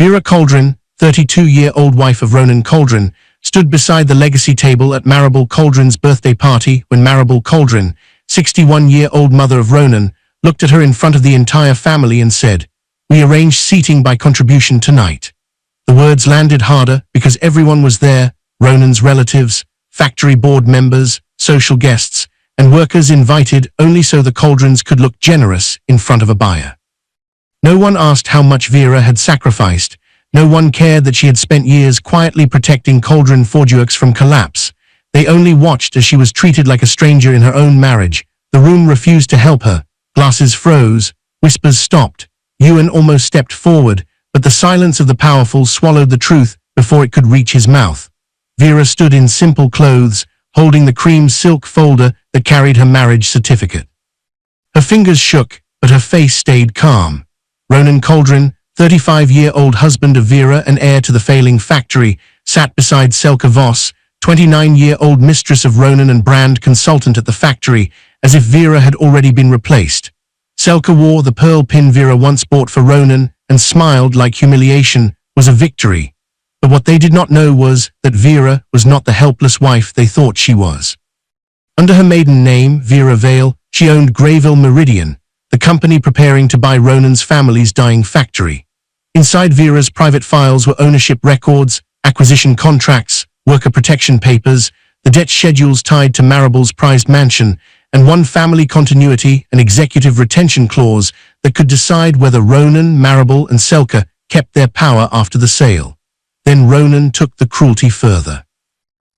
Vera Cauldron, 32-year-old wife of Ronan Cauldron, stood beside the legacy table at Marable Cauldron's birthday party when Marable Cauldron, 61-year-old mother of Ronan, looked at her in front of the entire family and said, "We arranged seating by contribution tonight." The words landed harder because everyone was there, Ronan's relatives, factory board members, social guests, and workers invited only so the Cauldrons could look generous in front of a buyer. No one asked how much Vera had sacrificed. No one cared that she had spent years quietly protecting Cauldron Forgeworks from collapse. They only watched as she was treated like a stranger in her own marriage. The room refused to help her. Glasses froze. Whispers stopped. Ewan almost stepped forward, but the silence of the powerful swallowed the truth before it could reach his mouth. Vera stood in simple clothes, holding the cream silk folder that carried her marriage certificate. Her fingers shook, but her face stayed calm. Ronan Cauldron, 35-year-old husband of Vera and heir to the failing factory, sat beside Selka Voss, 29-year-old mistress of Ronan and brand consultant at the factory, as if Vera had already been replaced. Selka wore the pearl pin Vera once bought for Ronan and smiled like humiliation was a victory. But what they did not know was that Vera was not the helpless wife they thought she was. Under her maiden name, Vera Vale, she owned Greyville Meridian, the company preparing to buy Ronan's family's dying factory. Inside Vera's private files were ownership records, acquisition contracts, worker protection papers, the debt schedules tied to Marable's prized mansion, and one family continuity and executive retention clause that could decide whether Ronan, Marable, and Selka kept their power after the sale. Then Ronan took the cruelty further.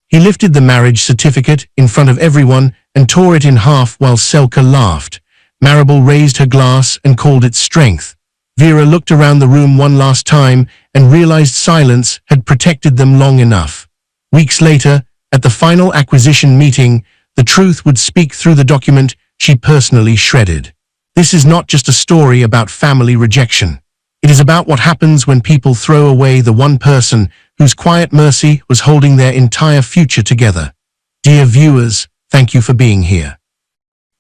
He lifted the marriage certificate in front of everyone and tore it in half while Selka laughed. Marable raised her glass and called it strength. Vera looked around the room one last time and realized silence had protected them long enough. Weeks later, at the final acquisition meeting, the truth would speak through the document she personally shredded. This is not just a story about family rejection. It is about what happens when people throw away the one person whose quiet mercy was holding their entire future together. Dear viewers, thank you for being here.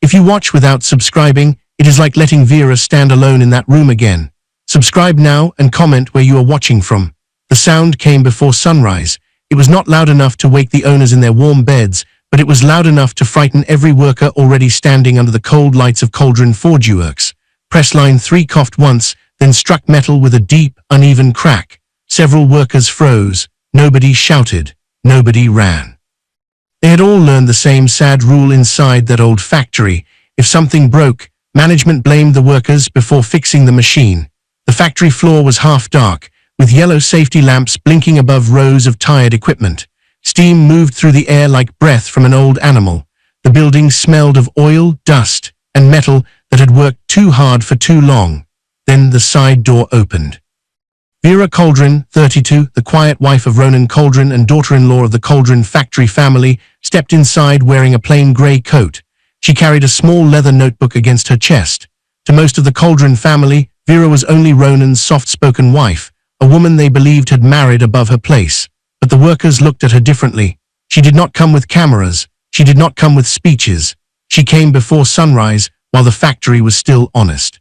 If you watch without subscribing, it is like letting Vera stand alone in that room again. Subscribe now and comment where you are watching from. The sound came before sunrise. It was not loud enough to wake the owners in their warm beds, but it was loud enough to frighten every worker already standing under the cold lights of Cauldron Forgeworks. Press line 3 coughed once, then struck metal with a deep, uneven crack. Several workers froze. Nobody shouted. Nobody ran. They had all learned the same sad rule inside that old factory. If something broke, management blamed the workers before fixing the machine. The factory floor was half dark, with yellow safety lamps blinking above rows of tired equipment. Steam moved through the air like breath from an old animal. The building smelled of oil, dust, and metal that had worked too hard for too long. Then the side door opened. Vera Cauldron, 32, the quiet wife of Ronan Cauldron and daughter-in-law of the Cauldron factory family, stepped inside wearing a plain grey coat. She carried a small leather notebook against her chest. To most of the Cauldron family, Vera was only Ronan's soft-spoken wife, a woman they believed had married above her place. But the workers looked at her differently. She did not come with cameras. She did not come with speeches. She came before sunrise, while the factory was still honest.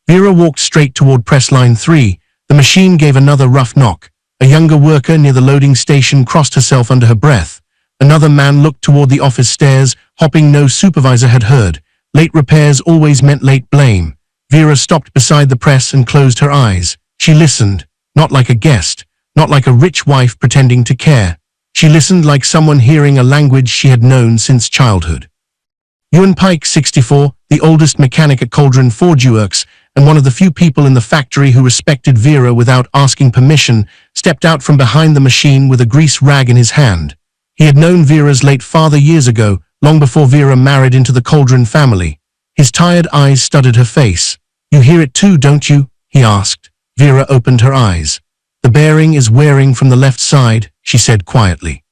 Vera walked straight toward press line 3. The machine gave another rough knock. A younger worker near the loading station crossed herself under her breath. Another man looked toward the office stairs, hopping no supervisor had heard. Late repairs always meant late blame. Vera stopped beside the press and closed her eyes. She listened, not like a guest, not like a rich wife pretending to care. She listened like someone hearing a language she had known since childhood. Ewan Pike, 64, the oldest mechanic at Cauldron Forgeworks, and one of the few people in the factory who respected Vera without asking permission, stepped out from behind the machine with a grease rag in his hand. He had known Vera's late father years ago, long before Vera married into the Cauldron family. His tired eyes studied her face. "You hear it too, don't you?" he asked. Vera opened her eyes. "The bearing is wearing from the left side," she said quietly.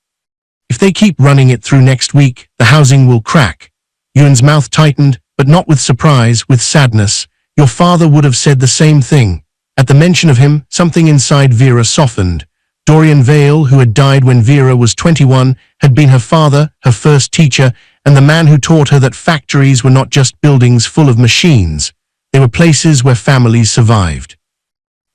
"If they keep running it through next week, the housing will crack." Ewan's mouth tightened, but not with surprise, with sadness. "Your father would have said the same thing." At the mention of him, something inside Vera softened. Dorian Vale, who had died when Vera was 21, had been her father, her first teacher, and the man who taught her that factories were not just buildings full of machines. They were places where families survived.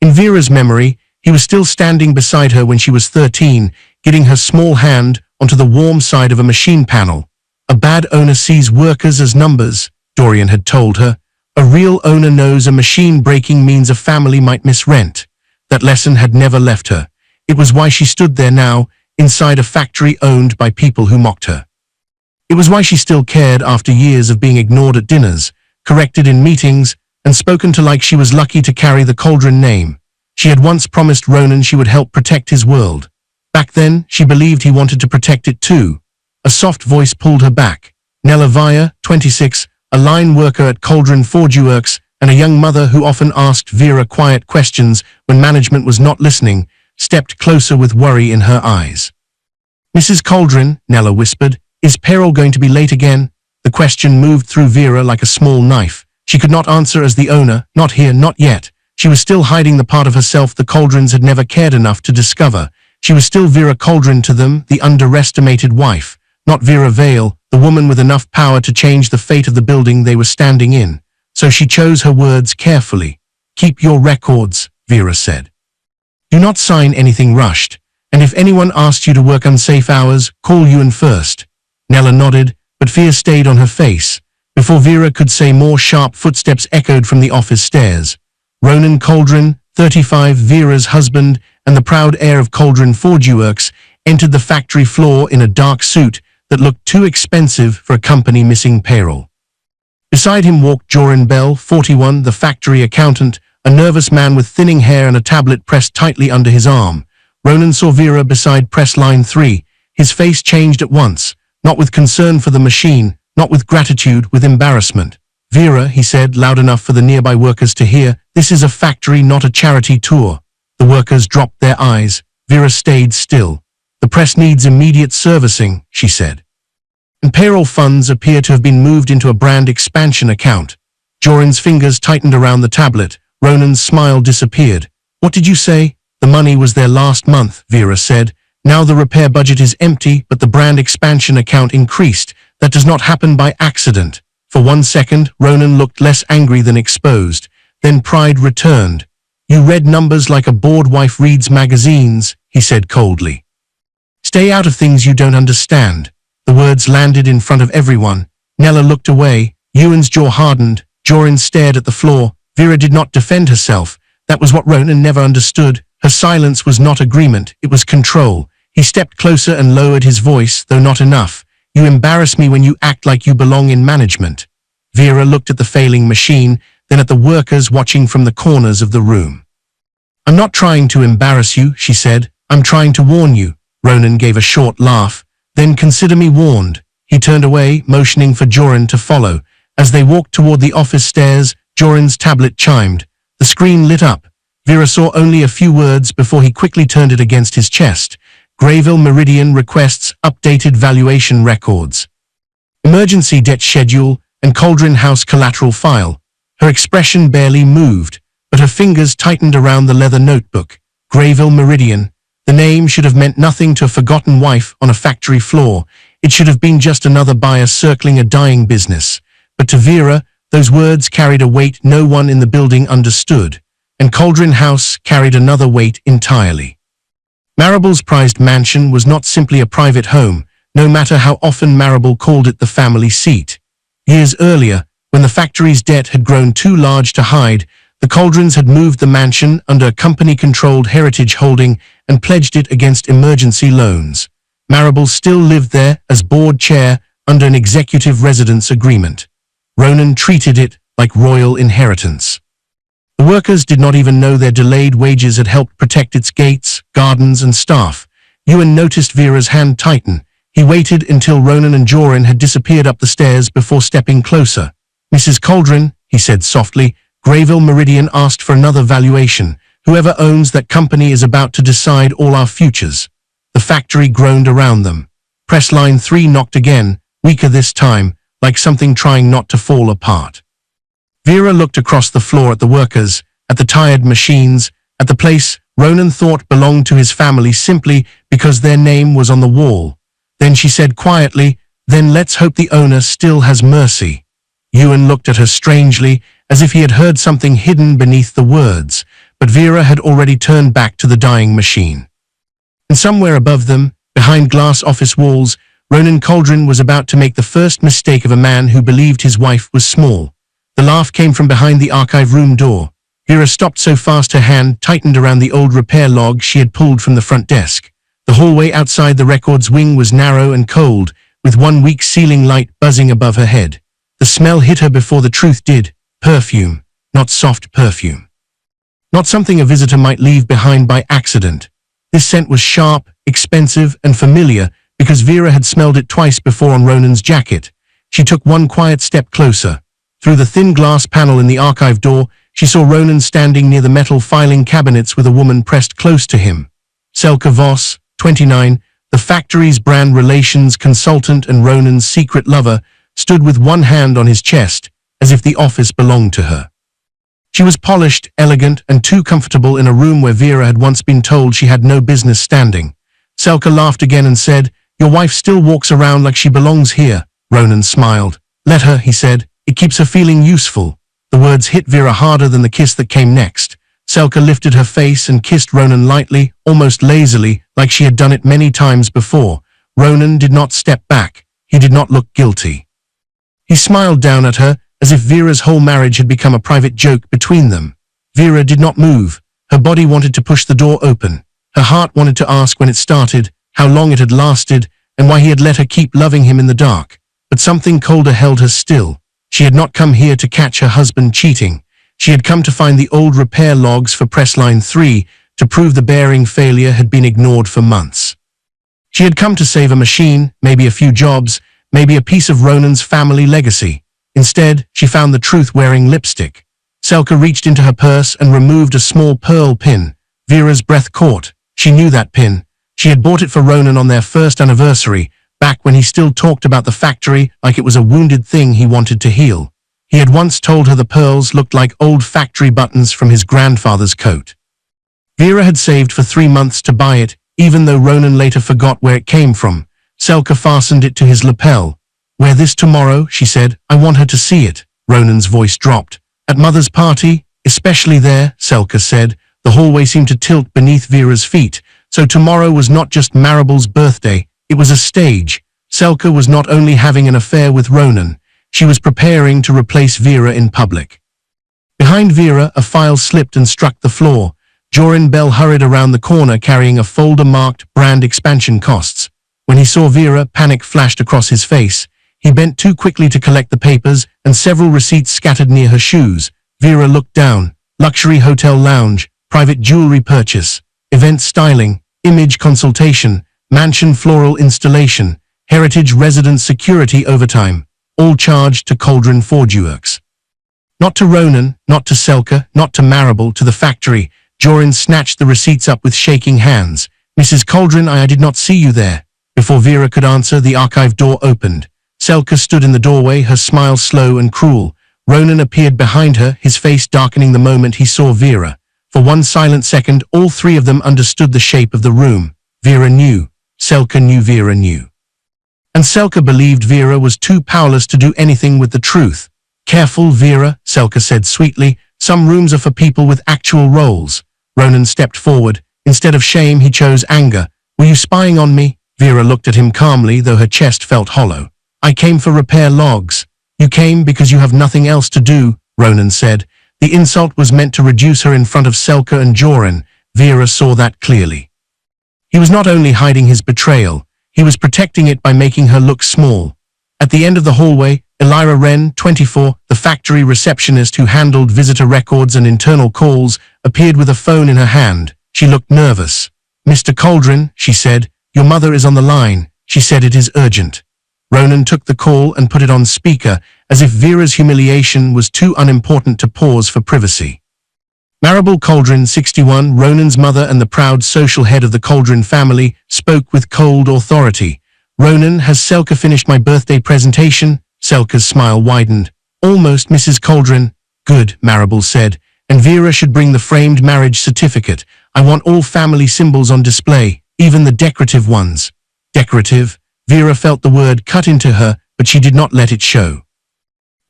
In Vera's memory, He was still standing beside her when she was 13, getting her small hand onto the warm side of a machine panel. A bad owner sees workers as numbers, Dorian had told her. A real owner knows a machine breaking means a family might miss rent. That lesson had never left her. It was why she stood there now, inside a factory owned by people who mocked her. It was why she still cared after years of being ignored at dinners, corrected in meetings, and spoken to like she was lucky to carry the Cauldron name. She had once promised Ronan she would help protect his world. Back then, she believed he wanted to protect it too. A soft voice pulled her back. Nella Via, 26, a line worker at Cauldron Forgeworks, and a young mother who often asked Vera quiet questions when management was not listening, stepped closer with worry in her eyes. "Mrs. Cauldron," Nella whispered, "is Peril going to be late again?" The question moved through Vera like a small knife. She could not answer as the owner, not here, not yet. She was still hiding the part of herself the Cauldrons had never cared enough to discover. She was still Vera Cauldron to them, the underestimated wife, not Vera Vale, the woman with enough power to change the fate of the building they were standing in. So she chose her words carefully. "Keep your records," Vera said. "Do not sign anything rushed, and if anyone asks you to work unsafe hours, call Ewan first." Nella nodded, but fear stayed on her face. Before Vera could say more, sharp footsteps echoed from the office stairs. Ronan Cauldron, 35, Vera's husband, and the proud heir of Cauldron Forgeworks, entered the factory floor in a dark suit that looked too expensive for a company missing payroll. Beside him walked Joran Bell, 41, the factory accountant, a nervous man with thinning hair and a tablet pressed tightly under his arm. Ronan saw Vera beside press line 3. His face changed at once, not with concern for the machine, not with gratitude, with embarrassment. "Vera," he said, loud enough for the nearby workers to hear, "this is a factory, not a charity tour." The workers dropped their eyes. Vera stayed still. "The press needs immediate servicing," she said. "And payroll funds appear to have been moved into a brand expansion account." Joran's fingers tightened around the tablet. Ronan's smile disappeared. "What did you say?" "The money was there last month," Vera said. "Now the repair budget is empty, but the brand expansion account increased. That does not happen by accident." For 1 second, Ronan looked less angry than exposed. Then pride returned. "You read numbers like a bored wife reads magazines," he said coldly. "Stay out of things you don't understand." The words landed in front of everyone. Nella looked away. Ewan's jaw hardened. Joran stared at the floor. Vera did not defend herself. That was what Ronan never understood. Her silence was not agreement, it was control. He stepped closer and lowered his voice, though not enough. "You embarrass me when you act like you belong in management." Vera looked at the failing machine, then at the workers watching from the corners of the room. "I'm not trying to embarrass you," she said. "I'm trying to warn you." Ronan gave a short laugh. "Then consider me warned." He turned away, motioning for Joran to follow. As they walked toward the office stairs, Joran's tablet chimed. The screen lit up. Vera saw only a few words before he quickly turned it against his chest. "Grayville Meridian requests updated valuation records. Emergency debt schedule and Cauldron House collateral file." Her expression barely moved, but her fingers tightened around the leather notebook. Grayville Meridian. The name should have meant nothing to a forgotten wife on a factory floor. It should have been just another buyer circling a dying business. But to Vera, those words carried a weight no one in the building understood, and Cauldron House carried another weight entirely. Marable's prized mansion was not simply a private home, no matter how often Marable called it the family seat. Years earlier, when the factory's debt had grown too large to hide, the Cauldrons had moved the mansion under a company-controlled heritage holding and pledged it against emergency loans. Marable still lived there as board chair under an executive residence agreement. Ronan treated it like royal inheritance. The workers did not even know their delayed wages had helped protect its gates, gardens, and staff. Ewan noticed Vera's hand tighten. He waited until Ronan and Joran had disappeared up the stairs before stepping closer. "Mrs. Cauldron," he said softly, "Grayville Meridian asked for another valuation. Whoever owns that company is about to decide all our futures." The factory groaned around them. Press line 3 knocked again, weaker this time, like something trying not to fall apart. Vera looked across the floor at the workers, at the tired machines, at the place Ronan thought belonged to his family simply because their name was on the wall. Then she said quietly, "Then let's hope the owner still has mercy." Ewan looked at her strangely, as if he had heard something hidden beneath the words, but Vera had already turned back to the dying machine. And somewhere above them, behind glass office walls, Ronan Cauldron was about to make the first mistake of a man who believed his wife was small. The laugh came from behind the archive room door. Vera stopped so fast her hand tightened around the old repair log she had pulled from the front desk. The hallway outside the record's wing was narrow and cold, with one weak ceiling light buzzing above her head. The smell hit her before the truth did. Perfume, not soft perfume. Not something a visitor might leave behind by accident. This scent was sharp, expensive, and familiar because Vera had smelled it twice before on Ronan's jacket. She took one quiet step closer. Through the thin glass panel in the archive door, she saw Ronan standing near the metal filing cabinets with a woman pressed close to him. Selka Voss, 29, the factory's brand relations consultant and Ronan's secret lover, stood with one hand on his chest, as if the office belonged to her. She was polished, elegant, and too comfortable in a room where Vera had once been told she had no business standing. Selka laughed again and said, "Your wife still walks around like she belongs here." Ronan smiled. "Let her," he said. "It keeps her feeling useful." The words hit Vera harder than the kiss that came next. Selka lifted her face and kissed Ronan lightly, almost lazily, like she had done it many times before. Ronan did not step back. He did not look guilty. He smiled down at her, as if Vera's whole marriage had become a private joke between them. Vera did not move. Her body wanted to push the door open. Her heart wanted to ask when it started, how long it had lasted, and why he had let her keep loving him in the dark. But something colder held her still. She had not come here to catch her husband cheating. She had come to find the old repair logs for press line 3 to prove the bearing failure had been ignored for months. She had come to save a machine, maybe a few jobs, maybe a piece of Ronan's family legacy. Instead, she found the truth wearing lipstick. Selka reached into her purse and removed a small pearl pin. Vera's breath caught. She knew that pin. She had bought it for Ronan on their first anniversary, back when he still talked about the factory like it was a wounded thing he wanted to heal. He had once told her the pearls looked like old factory buttons from his grandfather's coat. Vera had saved for 3 months to buy it, even though Ronan later forgot where it came from. Selka fastened it to his lapel. "Wear this tomorrow," she said. "I want her to see it." Ronan's voice dropped. "At Mother's party, especially there," Selka said. The hallway seemed to tilt beneath Vera's feet. So tomorrow was not just Maribel's birthday, it was a stage. Selka was not only having an affair with Ronan, she was preparing to replace Vera in public. Behind Vera, a file slipped and struck the floor. Joran Bell hurried around the corner carrying a folder marked brand expansion costs. When he saw Vera, panic flashed across his face. He bent too quickly to collect the papers, and several receipts scattered near her shoes. Vera looked down. Luxury hotel lounge, private jewelry purchase, event styling, image consultation, mansion floral installation, heritage residence security overtime, all charged to Cauldron Forgeworks. Not to Ronan, not to Selka, not to Maribel, to the factory. Joran snatched the receipts up with shaking hands. "Mrs. Cauldron, I did not see you there." Before Vera could answer, the archive door opened. Selka stood in the doorway, her smile slow and cruel. Ronan appeared behind her, his face darkening the moment he saw Vera. For one silent second, all three of them understood the shape of the room. Vera knew. Selka knew Vera knew. And Selka believed Vera was too powerless to do anything with the truth. "Careful, Vera," Selka said sweetly. "Some rooms are for people with actual roles." Ronan stepped forward. Instead of shame, he chose anger. "Were you spying on me?" Vera looked at him calmly, though her chest felt hollow. "I came for repair logs." "You came because you have nothing else to do," Ronan said. The insult was meant to reduce her in front of Selka and Joran. Vera saw that clearly. He was not only hiding his betrayal, he was protecting it by making her look small. At the end of the hallway, Elira Wren, 24, the factory receptionist who handled visitor records and internal calls, appeared with a phone in her hand. She looked nervous. "Mr. Cauldron," she said, "your mother is on the line. She said it is urgent." Ronan took the call and put it on speaker, as if Vera's humiliation was too unimportant to pause for privacy. Maribel Cauldron, 61, Ronan's mother and the proud social head of the Cauldron family, spoke with cold authority. "Ronan, has Selka finished my birthday presentation?" Selka's smile widened. "Almost, Mrs. Cauldron." "Good," Maribel said. "And Vera should bring the framed marriage certificate. I want all family symbols on display, even the decorative ones." "Decorative?" Vera felt the word cut into her, but she did not let it show.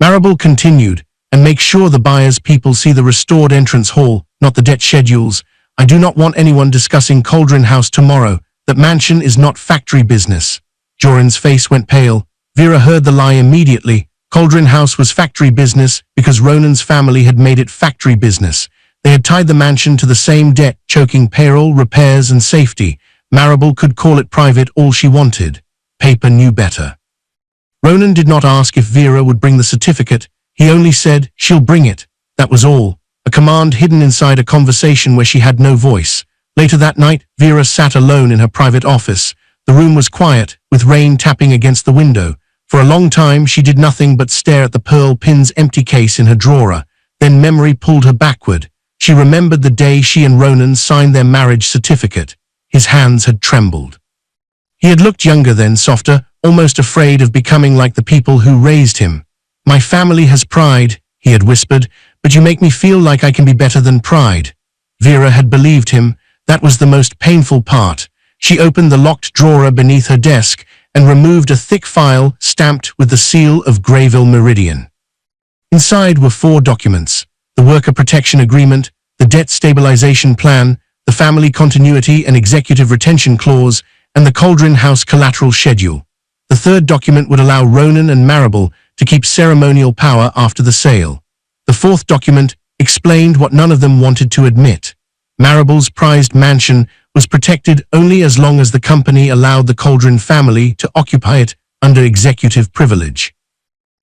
Maribel continued, And make sure the buyer's people see the restored entrance hall, not the debt schedules. I do not want anyone discussing Cauldron House tomorrow. That mansion is not factory business. Jorin's face went pale. Vera heard the lie immediately. Cauldron House was factory business because Ronan's family had made it factory business. They had tied the mansion to the same debt, choking payroll, repairs, and safety. Marable could call it private all she wanted. Paper knew better. Ronan did not ask if Vera would bring the certificate. He only said, "She'll bring it." That was all. A command hidden inside a conversation where she had no voice. Later that night, Vera sat alone in her private office. The room was quiet, with rain tapping against the window. For a long time, she did nothing but stare at the pearl pin's empty case in her drawer. Then memory pulled her backward. She remembered the day she and Ronan signed their marriage certificate. His hands had trembled. He had looked younger then, softer, almost afraid of becoming like the people who raised him. "My family has pride," he had whispered, "but you make me feel like I can be better than pride." Vera had believed him. That was the most painful part. She opened the locked drawer beneath her desk and removed a thick file stamped with the seal of Grayville Meridian. Inside were 4 documents: the Worker Protection Agreement, the Debt Stabilization Plan, the Family Continuity and Executive Retention Clause, and the Cauldron House Collateral Schedule. The 3rd document would allow Ronan and Marable to keep ceremonial power after the sale. The 4th document explained what none of them wanted to admit. Marable's prized mansion was protected only as long as the company allowed the Cauldron family to occupy it under executive privilege.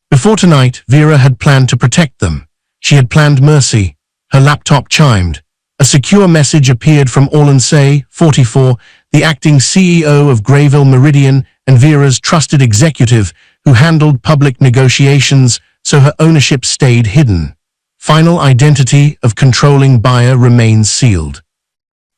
Before tonight, Vera had planned to protect them. She had planned mercy. Her laptop chimed. A secure message appeared from Thei, 44, the acting CEO of Grayville Meridian and Vera's trusted executive who handled public negotiations so her ownership stayed hidden. Final identity of controlling buyer remains sealed.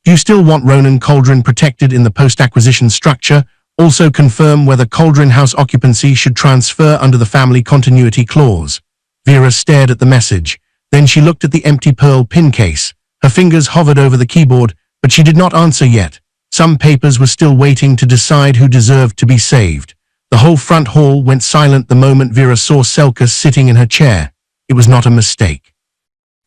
Do you still want Ronan Cauldron protected in the post-acquisition structure? Also confirm whether Cauldron House occupancy should transfer under the Family Continuity Clause. Vera stared at the message. Then she looked at the empty pearl pin case. Her fingers hovered over the keyboard, but she did not answer yet. Some papers were still waiting to decide who deserved to be saved. The whole front hall went silent the moment Vera saw Selka sitting in her chair. It was not a mistake.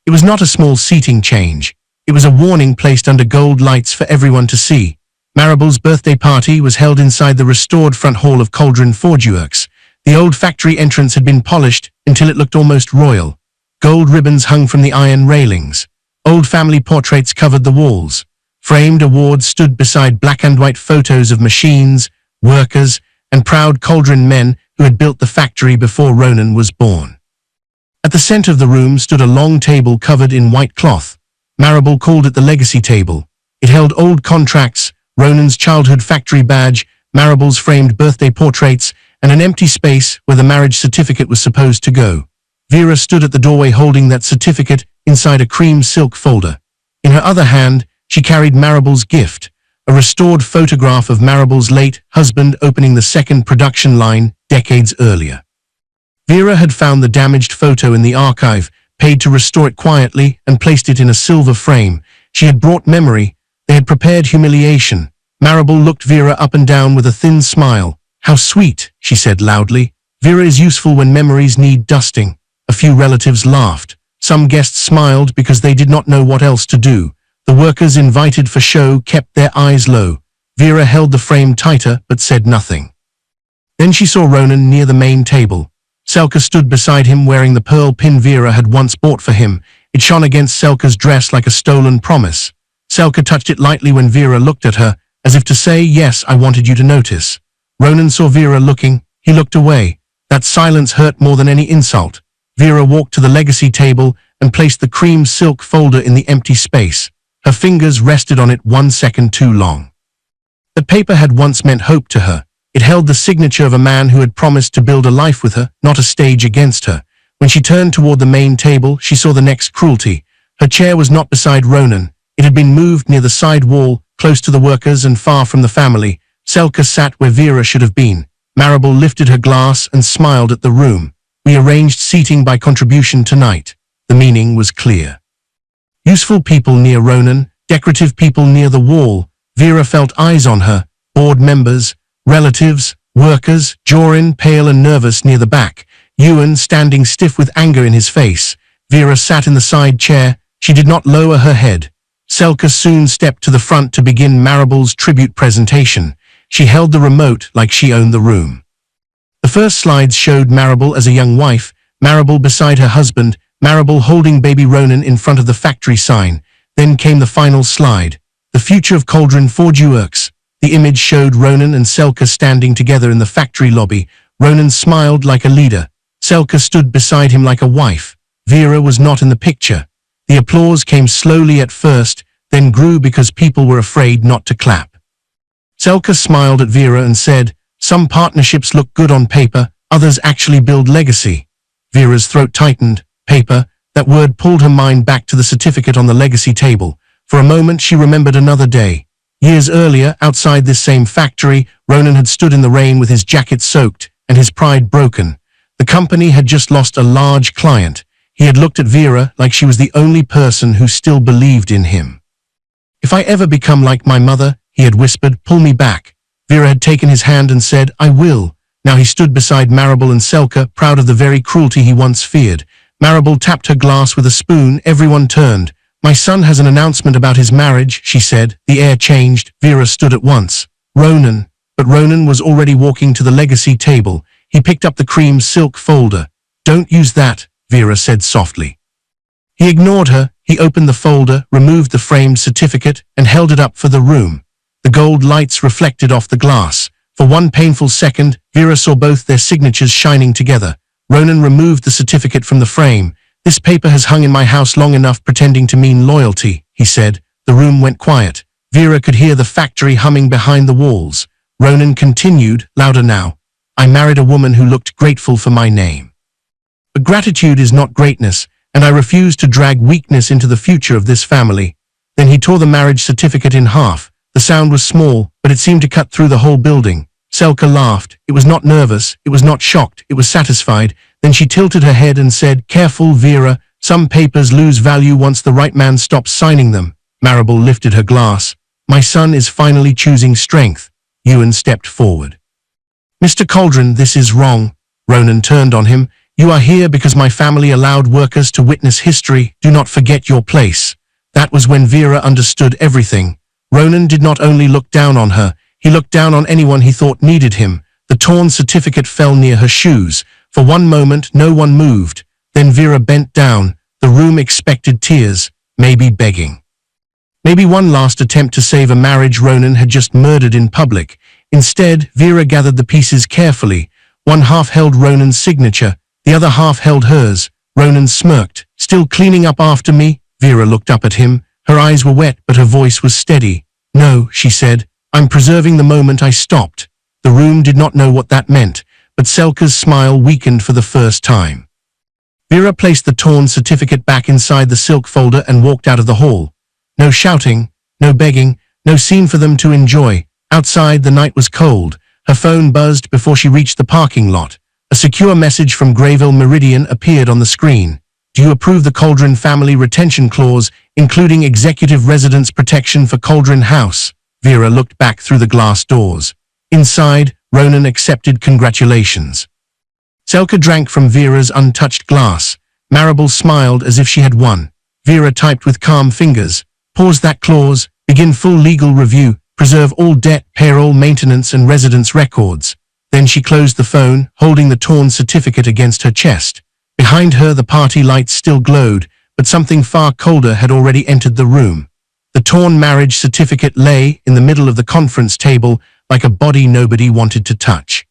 It was not a small seating change. It was a warning placed under gold lights for everyone to see. Marable's birthday party was held inside the restored front hall of Cauldron Forgeworks. The old factory entrance had been polished until it looked almost royal. Gold ribbons hung from the iron railings. Old family portraits covered the walls. Framed awards stood beside black and white photos of machines, workers, and proud Cauldron men who had built the factory before Ronan was born. At the center of the room stood a long table covered in white cloth. Marable called it the legacy table. It held old contracts, Ronan's childhood factory badge, Marable's framed birthday portraits, and an empty space where the marriage certificate was supposed to go. Vera stood at the doorway holding that certificate inside a cream silk folder. In her other hand, she carried Marable's gift, a restored photograph of Marable's late husband opening the 2nd production line decades earlier. Vera had found the damaged photo in the archive, paid to restore it quietly, and placed it in a silver frame. She had brought memory. They had prepared humiliation. Marable looked Vera up and down with a thin smile. "How sweet," she said loudly. "Vera is useful when memories need dusting." A few relatives laughed. Some guests smiled because they did not know what else to do. The workers invited for show kept their eyes low. Vera held the frame tighter but said nothing. Then she saw Ronan near the main table. Selka stood beside him wearing the pearl pin Vera had once bought for him. It shone against Selka's dress like a stolen promise. Selka touched it lightly when Vera looked at her, as if to say, "Yes, I wanted you to notice." Ronan saw Vera looking. He looked away. That silence hurt more than any insult. Vera walked to the legacy table and placed the cream silk folder in the empty space. Her fingers rested on it 1 second too long. The paper had once meant hope to her. It held the signature of a man who had promised to build a life with her, not a stage against her. When she turned toward the main table, she saw the next cruelty. Her chair was not beside Ronan. It had been moved near the side wall, close to the workers and far from the family. Selka sat where Vera should have been. Marable lifted her glass and smiled at the room. "We arranged seating by contribution tonight." The meaning was clear. Useful people near Ronan, decorative people near the wall. Vera felt eyes on her, board members, relatives, workers, Jorin, pale and nervous near the back. Ewan standing stiff with anger in his face. Vera sat in the side chair. She did not lower her head. Selka soon stepped to the front to begin Maribel's tribute presentation. She held the remote like she owned the room. The first slides showed Maribel as a young wife, Maribel beside her husband, Maribel holding baby Ronan in front of the factory sign. Then came the final slide. The future of Cauldron Forge Works. The image showed Ronan and Selka standing together in the factory lobby. Ronan smiled like a leader. Selka stood beside him like a wife. Vera was not in the picture. The applause came slowly at first, then grew because people were afraid not to clap. Selka smiled at Vera and said, "Some partnerships look good on paper, others actually build legacy." Vera's throat tightened. Paper, that word pulled her mind back to the certificate on the legacy table. For a moment she remembered another day. Years earlier, outside this same factory, Ronan had stood in the rain with his jacket soaked and his pride broken. The company had just lost a large client. He had looked at Vera like she was the only person who still believed in him. "If I ever become like my mother," he had whispered, "pull me back." Vera had taken his hand and said, "I will." Now he stood beside Maribel and Selka, proud of the very cruelty he once feared. Maribel tapped her glass with a spoon. Everyone turned. "My son has an announcement about his marriage," she said. The air changed. Vera stood at once. "Ronan." But Ronan was already walking to the legacy table. He picked up the cream silk folder. "Don't use that," Vera said softly. He ignored her. He opened the folder, removed the framed certificate, and held it up for the room. The gold lights reflected off the glass. For one painful second, Vera saw both their signatures shining together. Ronan removed the certificate from the frame. "This paper has hung in my house long enough pretending to mean loyalty," he said. The room went quiet. Vera could hear the factory humming behind the walls. Ronan continued, louder now. "I married a woman who looked grateful for my name. But gratitude is not greatness, and I refuse to drag weakness into the future of this family." Then he tore the marriage certificate in half. The sound was small, but it seemed to cut through the whole building. Selka laughed. It was not nervous, it was not shocked, it was satisfied. Then she tilted her head and said, "Careful, Vera. Some papers lose value once the right man stops signing them." Maribel lifted her glass. "My son is finally choosing strength." Ewan stepped forward. "Mr. Cauldron, this is wrong." Ronan turned on him. "You are here because my family allowed workers to witness history. Do not forget your place." That was when Vera understood everything. Ronan did not only look down on her, he looked down on anyone he thought needed him. The torn certificate fell near her shoes. For one moment, no one moved. Then Vera bent down. The room expected tears, maybe begging. Maybe one last attempt to save a marriage Ronan had just murdered in public. Instead, Vera gathered the pieces carefully. One half held Ronan's signature, the other half held hers. Ronan smirked. "Still cleaning up after me?" Vera looked up at him. Her eyes were wet, but her voice was steady. "No," she said. "I'm preserving the moment I stopped." The room did not know what that meant, but Selka's smile weakened for the first time. Vera placed the torn certificate back inside the silk folder and walked out of the hall. No shouting, no begging, no scene for them to enjoy. Outside, the night was cold. Her phone buzzed before she reached the parking lot. A secure message from Grayville Meridian appeared on the screen. "Do you approve the Cauldron family retention clause, including executive residence protection for Cauldron House?" Vera looked back through the glass doors. Inside, Ronan accepted congratulations. Selka drank from Vera's untouched glass. Maribel smiled as if she had won. Vera typed with calm fingers. "Pause that clause. Begin full legal review. Preserve all debt, payroll, maintenance, and residence records." Then she closed the phone, holding the torn certificate against her chest. Behind her, the party lights still glowed, but something far colder had already entered the room. The torn marriage certificate lay in the middle of the conference table like a body nobody wanted to touch.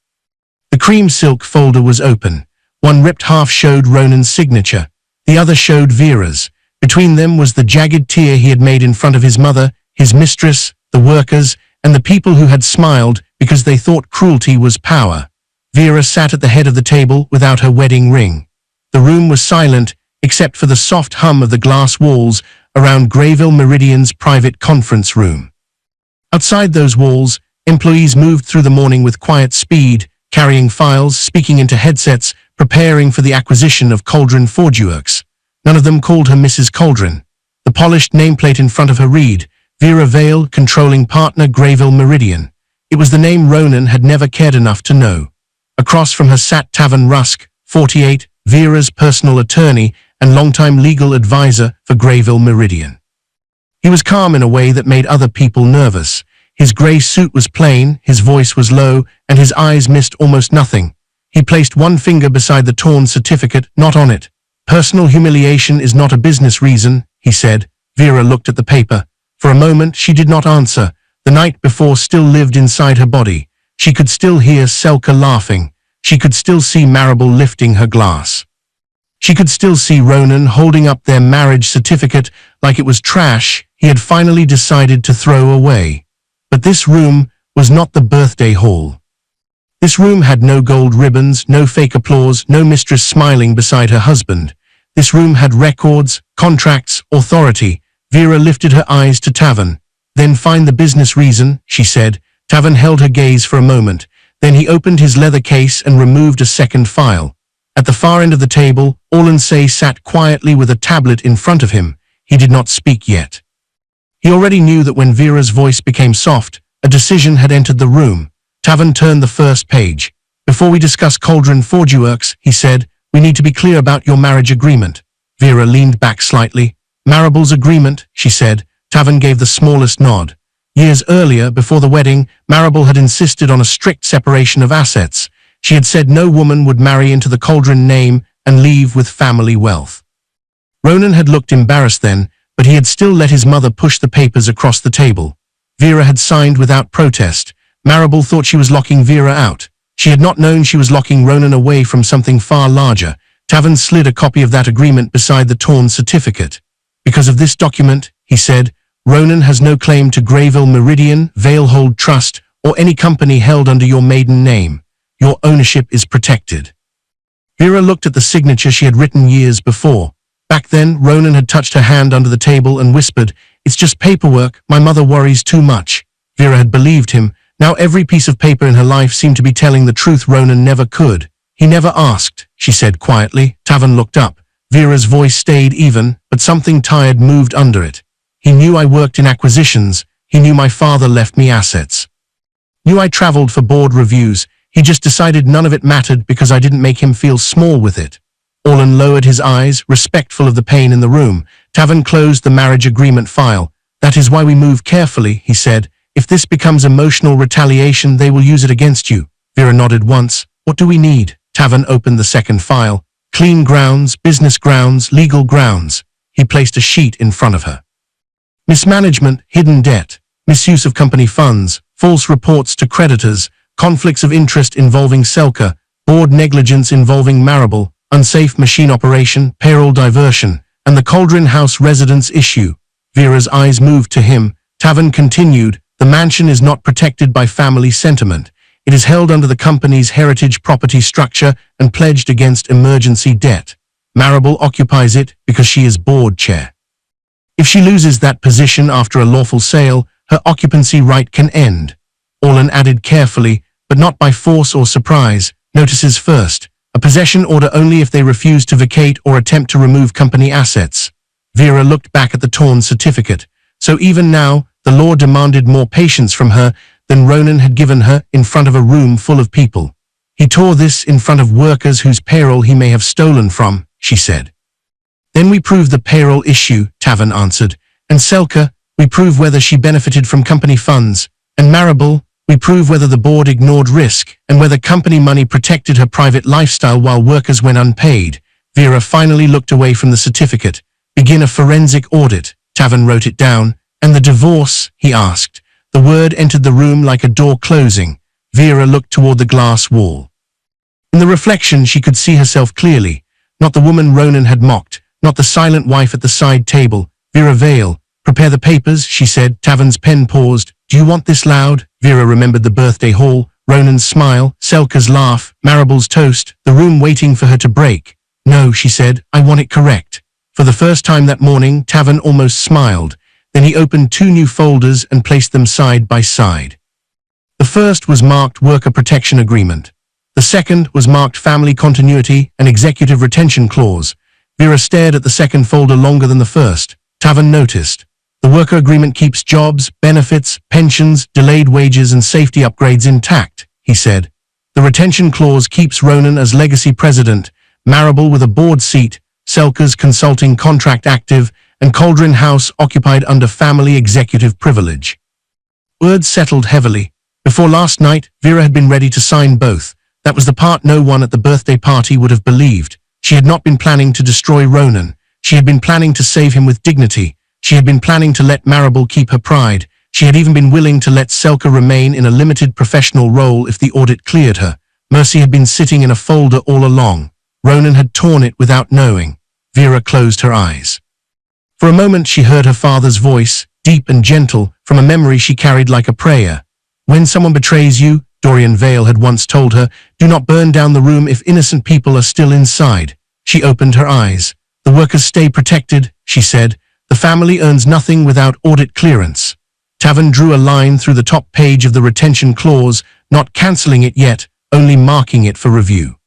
The cream silk folder was open. One ripped half showed Ronan's signature. The other showed Vera's. Between them was the jagged tear he had made in front of his mother, his mistress, the workers, and the people who had smiled because they thought cruelty was power. Vera sat at the head of the table without her wedding ring. The room was silent, except for the soft hum of the glass walls around Grayville Meridian's private conference room. Outside those walls, employees moved through the morning with quiet speed, carrying files, speaking into headsets, preparing for the acquisition of Cauldron Forge Works. None of them called her Mrs. Cauldron. The polished nameplate in front of her read, Vera Vale, controlling partner, Grayville Meridian. It was the name Ronan had never cared enough to know. Across from her sat Tavern Rusk, 48, Vera's personal attorney and longtime legal advisor for Greyville Meridian. He was calm in a way that made other people nervous. His grey suit was plain, his voice was low, and his eyes missed almost nothing. He placed one finger beside the torn certificate, not on it. Personal humiliation is not a business reason, he said. Vera looked at the paper. For a moment, she did not answer. The night before still lived inside her body. She could still hear Selka laughing. She could still see Marable lifting her glass. She could still see Ronan holding up their marriage certificate like it was trash he had finally decided to throw away. But this room was not the birthday hall. This room had no gold ribbons, no fake applause, no mistress smiling beside her husband. This room had records, contracts, authority. Vera lifted her eyes to Tavan. Then find the business reason, she said. Tavan held her gaze for a moment. Then he opened his leather case and removed a second file. At the far end of the table, Thei sat quietly with a tablet in front of him. He did not speak yet. He already knew that when Vera's voice became soft, a decision had entered the room. Tavan turned the first page. Before we discuss Cauldron Forgeworks, he said, we need to be clear about your marriage agreement. Vera leaned back slightly. Marable's agreement, she said. Tavan gave the smallest nod. Years earlier, before the wedding, Marable had insisted on a strict separation of assets. She had said no woman would marry into the Cauldron name and leave with family wealth. Ronan had looked embarrassed then, but he had still let his mother push the papers across the table. Vera had signed without protest. Marable thought she was locking Vera out. She had not known she was locking Ronan away from something far larger. Tavan slid a copy of that agreement beside the torn certificate. Because of this document, he said, Ronan has no claim to Greyville Meridian, Valehold Trust, or any company held under your maiden name. Your ownership is protected. Vera looked at the signature she had written years before. Back then, Ronan had touched her hand under the table and whispered, it's just paperwork, my mother worries too much. Vera had believed him. Now every piece of paper in her life seemed to be telling the truth Ronan never could. He never asked, she said quietly. Tavan looked up. Vera's voice stayed even, but something tired moved under it. He knew I worked in acquisitions. He knew my father left me assets. Knew I traveled for board reviews. He just decided none of it mattered because I didn't make him feel small with it. Orlan lowered his eyes, respectful of the pain in the room. Tavan closed the marriage agreement file. That is why we move carefully, he said. If this becomes emotional retaliation, they will use it against you. Vera nodded once. What do we need? Tavan opened the second file. Clean grounds, business grounds, legal grounds. He placed a sheet in front of her. Mismanagement, hidden debt, misuse of company funds, false reports to creditors, conflicts of interest involving Selka, board negligence involving Marable, unsafe machine operation, payroll diversion, and the Cauldron House residence issue. Vera's eyes moved to him. Tavan continued, the mansion is not protected by family sentiment. It is held under the company's heritage property structure and pledged against emergency debt. Marable occupies it because she is board chair. If she loses that position after a lawful sale, her occupancy right can end. Orlan added carefully, but not by force or surprise. Notices first. A possession order only if they refuse to vacate or attempt to remove company assets. Vera looked back at the torn certificate. So even now, the law demanded more patience from her than Ronan had given her in front of a room full of people. He tore this in front of workers whose payroll he may have stolen from, she said. Then we prove the payroll issue, Tavan answered. And Selka, we prove whether she benefited from company funds. And Marable, we prove whether the board ignored risk and whether company money protected her private lifestyle while workers went unpaid. Vera finally looked away from the certificate. Begin a forensic audit. Tavan wrote it down. And the divorce, he asked. The word entered the room like a door closing. Vera looked toward the glass wall. In the reflection, she could see herself clearly. Not the woman Ronan had mocked, not the silent wife at the side table. Vera Vale. Prepare the papers, she said. Tavan's pen paused. Do you want this loud? Vera remembered the birthday hall, Ronan's smile, Selka's laugh, Marable's toast, the room waiting for her to break. No, she said, I want it correct. For the first time that morning, Tavan almost smiled. Then he opened two new folders and placed them side by side. The first was marked Worker Protection Agreement. The second was marked Family Continuity and Executive Retention Clause. Vera stared at the second folder longer than the first. Tavan noticed. The worker agreement keeps jobs, benefits, pensions, delayed wages and safety upgrades intact, he said. The retention clause keeps Ronan as legacy president, Marable with a board seat, Selka's consulting contract active, and Cauldron House occupied under family executive privilege. Words settled heavily. Before last night, Vera had been ready to sign both. That was the part no one at the birthday party would have believed. She had not been planning to destroy Ronan. She had been planning to save him with dignity. She had been planning to let Marable keep her pride. She had even been willing to let Selka remain in a limited professional role if the audit cleared her. Mercy had been sitting in a folder all along. Ronan had torn it without knowing. Vera closed her eyes. For a moment she heard her father's voice, deep and gentle, from a memory she carried like a prayer. When someone betrays you, Dorian Vale had once told her, do not burn down the room if innocent people are still inside. She opened her eyes. The workers stay protected, she said. The family earns nothing without audit clearance. Tavan drew a line through the top page of the retention clause, not cancelling it yet, only marking it for review.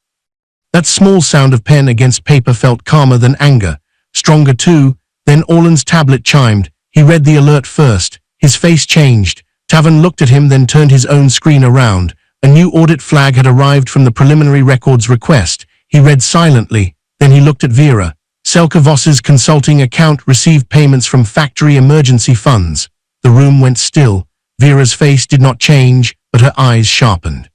That small sound of pen against paper felt calmer than anger. Stronger too. Then Orland's tablet chimed. He read the alert first. His face changed. Tavan looked at him, then turned his own screen around. A new audit flag had arrived from the preliminary records request. He read silently. Then he looked at Vera. Selka Voss's consulting account received payments from factory emergency funds. The room went still. Vera's face did not change, but her eyes sharpened.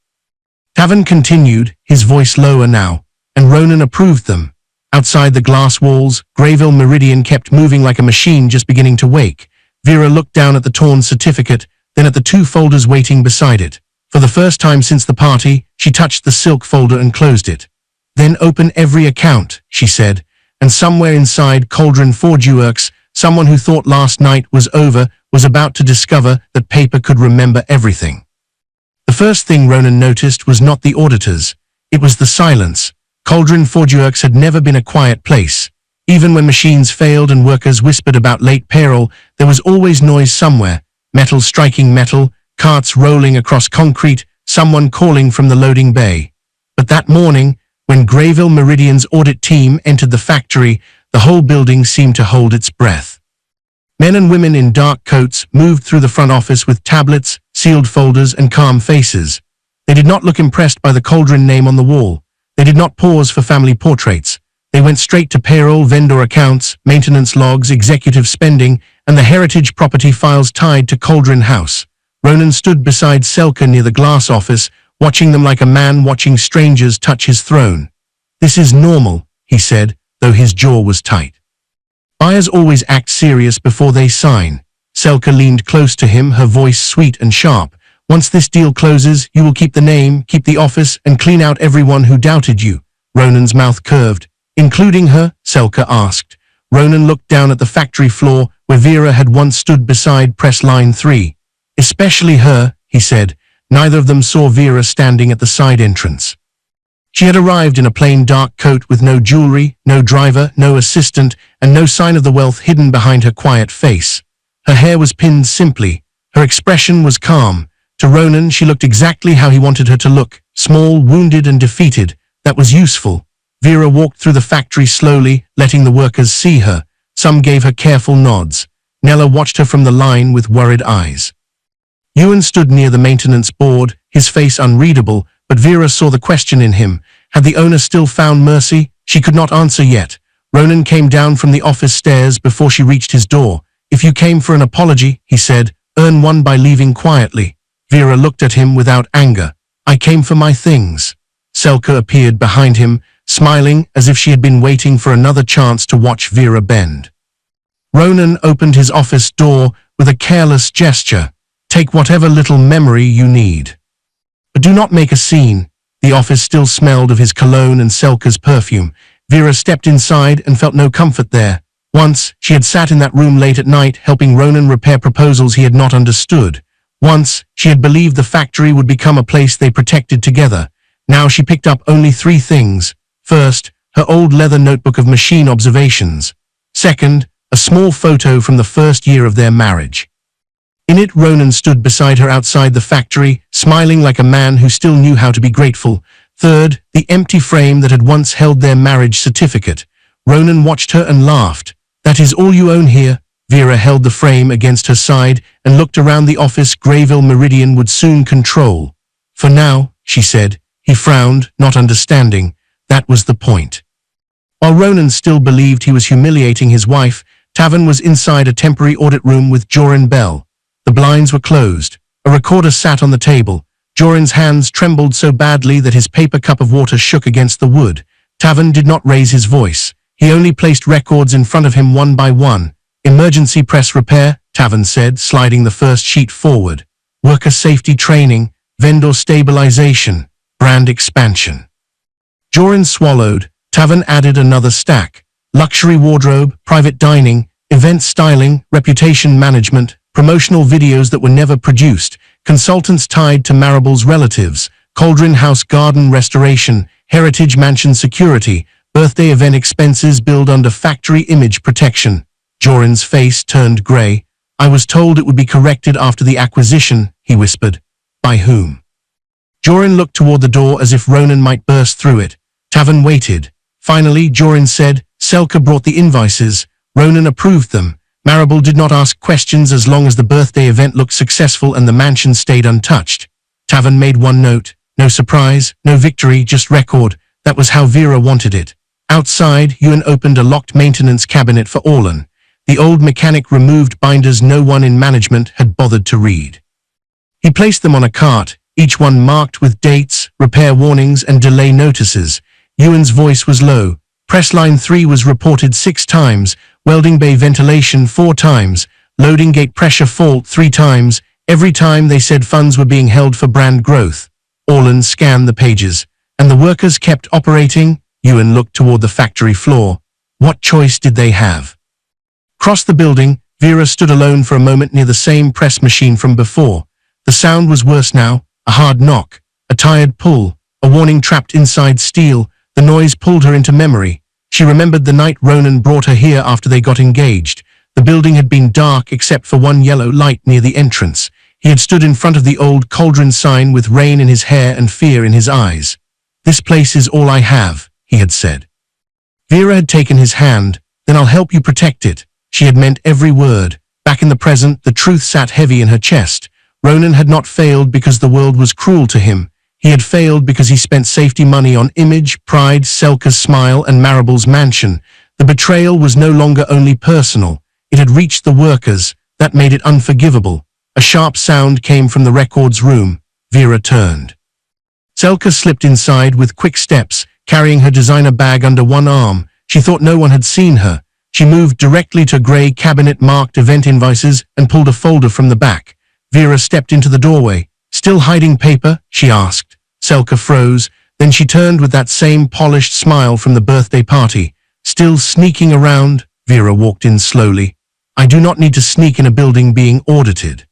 Tavan continued, his voice lower now. And Ronan approved them. Outside the glass walls, Greyville Meridian kept moving like a machine just beginning to wake. Vera looked down at the torn certificate, then at the two folders waiting beside it. For the first time since the party, she touched the silk folder and closed it. Then open every account, she said, and somewhere inside Cauldron Forgeworks, someone who thought last night was over was about to discover that paper could remember everything. The first thing Ronan noticed was not the auditors. It was the silence. Cauldron Forgeworks had never been a quiet place. Even when machines failed and workers whispered about late payroll, there was always noise somewhere. Metal striking metal, carts rolling across concrete, someone calling from the loading bay. But that morning, when Greyville Meridian's audit team entered the factory, the whole building seemed to hold its breath. Men and women in dark coats moved through the front office with tablets, sealed folders, and calm faces. They did not look impressed by the Cauldron name on the wall. They did not pause for family portraits. They went straight to payroll, vendor accounts, maintenance logs, executive spending, and the heritage property files tied to Cauldron House. Ronan stood beside Selka near the glass office, watching them like a man watching strangers touch his throne. This is normal, he said, though his jaw was tight. Buyers always act serious before they sign. Selka leaned close to him, her voice sweet and sharp. Once this deal closes, you will keep the name, keep the office, and clean out everyone who doubted you. Ronan's mouth curved. Including her? Selka asked. Ronan looked down at the factory floor where Vera had once stood beside press line 3. Especially her, he said. Neither of them saw Vera standing at the side entrance. She had arrived in a plain dark coat with no jewelry, no driver, no assistant, and no sign of the wealth hidden behind her quiet face. Her hair was pinned simply. Her expression was calm. To Ronan, she looked exactly how he wanted her to look, small, wounded, and defeated. That was useful. Vera walked through the factory slowly, letting the workers see her. Some gave her careful nods. Nella watched her from the line with worried eyes. Ewan stood near the maintenance board, his face unreadable, but Vera saw the question in him. Had the owner still found Mercy? She could not answer yet. Ronan came down from the office stairs before she reached his door. If you came for an apology, he said, earn one by leaving quietly. Vera looked at him without anger. I came for my things. Selka appeared behind him, smiling as if she had been waiting for another chance to watch Vera bend. Ronan opened his office door with a careless gesture. Take whatever little memory you need. But do not make a scene. The office still smelled of his cologne and Selka's perfume. Vera stepped inside and felt no comfort there. Once, she had sat in that room late at night helping Ronan repair proposals he had not understood. Once, she had believed the factory would become a place they protected together. Now she picked up only 3 things. First, her old leather notebook of machine observations. Second, a small photo from the first year of their marriage. In it, Ronan stood beside her outside the factory, smiling like a man who still knew how to be grateful. Third, the empty frame that had once held their marriage certificate. Ronan watched her and laughed. That is all you own here? Vera held the frame against her side and looked around the office Greyville Meridian would soon control. For now, she said. He frowned, not understanding. That was the point. While Ronan still believed he was humiliating his wife, Tavan was inside a temporary audit room with Joran Bell. The blinds were closed. A recorder sat on the table. Joran's hands trembled so badly that his paper cup of water shook against the wood. Tavan did not raise his voice. He only placed records in front of him one by one. Emergency press repair, Tavan said, sliding the first sheet forward. Worker safety training, vendor stabilization, brand expansion. Joran swallowed. Tavan added another stack. Luxury wardrobe, private dining, event styling, reputation management, promotional videos that were never produced, consultants tied to Marable's relatives, Cauldron House garden restoration, heritage mansion security, birthday event expenses billed under factory image protection. Joran's face turned grey. I was told it would be corrected after the acquisition, he whispered. By whom? Joran looked toward the door as if Ronan might burst through it. Tavan waited. Finally, Joran said, Selka brought the invoices. Ronan approved them. Marable did not ask questions as long as the birthday event looked successful and the mansion stayed untouched. Tavan made one note. No surprise, no victory, just record. That was how Vera wanted it. Outside, Ewan opened a locked maintenance cabinet for Orlan. The old mechanic removed binders no one in management had bothered to read. He placed them on a cart, each one marked with dates, repair warnings and delay notices. Ewan's voice was low. Press line 3 was reported 6 times, welding bay ventilation 4 times, loading gate pressure fault 3 times. Every time they said funds were being held for brand growth. Orlan scanned the pages. And the workers kept operating? Ewan looked toward the factory floor. What choice did they have? Across the building, Vera stood alone for a moment near the same press machine from before. The sound was worse now, a hard knock, a tired pull, a warning trapped inside steel. The noise pulled her into memory. She remembered the night Ronan brought her here after they got engaged. The building had been dark except for one yellow light near the entrance. He had stood in front of the old cauldron sign with rain in his hair and fear in his eyes. This place is all I have, he had said. Vera had taken his hand. Then I'll help you protect it. She had meant every word. Back in the present, the truth sat heavy in her chest. Ronan had not failed because the world was cruel to him. He had failed because he spent safety money on image, pride, Selka's smile and Marable's mansion. The betrayal was no longer only personal. It had reached the workers. That made it unforgivable. A sharp sound came from the records room. Vera turned. Selka slipped inside with quick steps, carrying her designer bag under one arm. She thought no one had seen her. She moved directly to grey cabinet marked event invoices and pulled a folder from the back. Vera stepped into the doorway. Still hiding paper? She asked. Selka froze. Then she turned with that same polished smile from the birthday party. Still sneaking around? Vera walked in slowly. I do not need to sneak in a building being audited.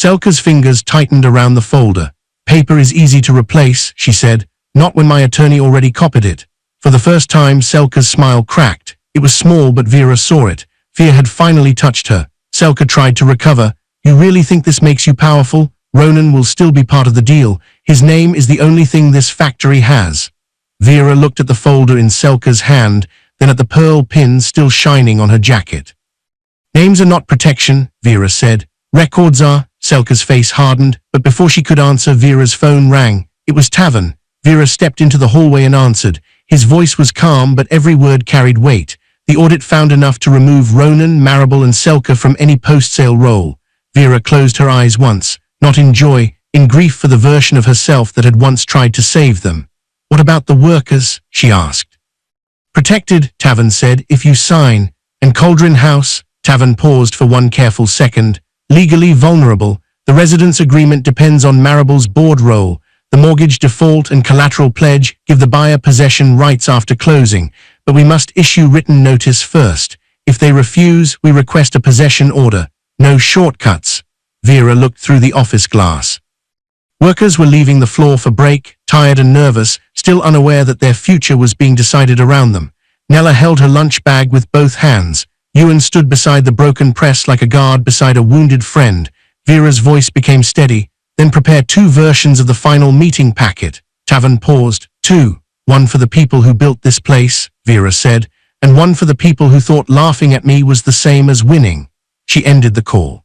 Selka's fingers tightened around the folder. Paper is easy to replace, she said. Not when my attorney already copied it. For the first time, Selka's smile cracked. It was small, but Vera saw it. Fear had finally touched her. Selka tried to recover. You really think this makes you powerful? Ronan will still be part of the deal. His name is the only thing this factory has. Vera looked at the folder in Selka's hand, then at the pearl pin still shining on her jacket. Names are not protection, Vera said. Records are. Selka's face hardened, but before she could answer, Vera's phone rang. It was Tavan. Vera stepped into the hallway and answered. His voice was calm, but every word carried weight. The audit found enough to remove Ronan, Marable and Selka from any post-sale role. Vera closed her eyes once, not in joy, in grief for the version of herself that had once tried to save them. What about the workers? She asked. Protected, Tavan said, if you sign. And Cauldron House? Tavan paused for one careful second. Legally vulnerable. The residence agreement depends on Marable's board role. The mortgage default and collateral pledge give the buyer possession rights after closing, but we must issue written notice first. If they refuse, we request a possession order. No shortcuts. Vera looked through the office glass. Workers were leaving the floor for break, tired and nervous, still unaware that their future was being decided around them. Nella held her lunch bag with both hands. Ewan stood beside the broken press like a guard beside a wounded friend. Vera's voice became steady. Then prepare 2 versions of the final meeting packet. Tavan paused. 2. One for the people who built this place, Vera said, and one for the people who thought laughing at me was the same as winning. She ended the call.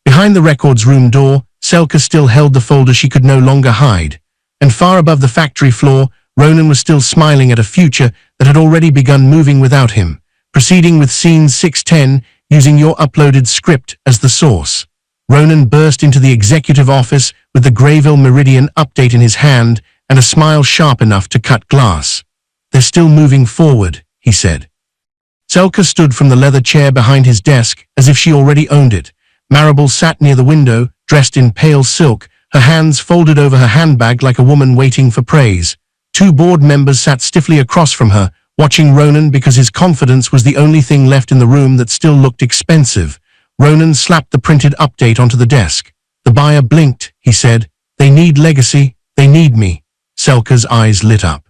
Behind the records room door, Selka still held the folder she could no longer hide. And far above the factory floor, Ronan was still smiling at a future that had already begun moving without him, proceeding with scene 610 using your uploaded script as the source. Ronan burst into the executive office with the Greyville Meridian update in his hand and a smile sharp enough to cut glass. "They're still moving forward," he said. Selka stood from the leather chair behind his desk as if she already owned it. Marable sat near the window, dressed in pale silk, her hands folded over her handbag like a woman waiting for praise. Two board members sat stiffly across from her, watching Ronan because his confidence was the only thing left in the room that still looked expensive. Ronan slapped the printed update onto the desk. The buyer blinked, he said. "They need legacy, they need me." Selka's eyes lit up.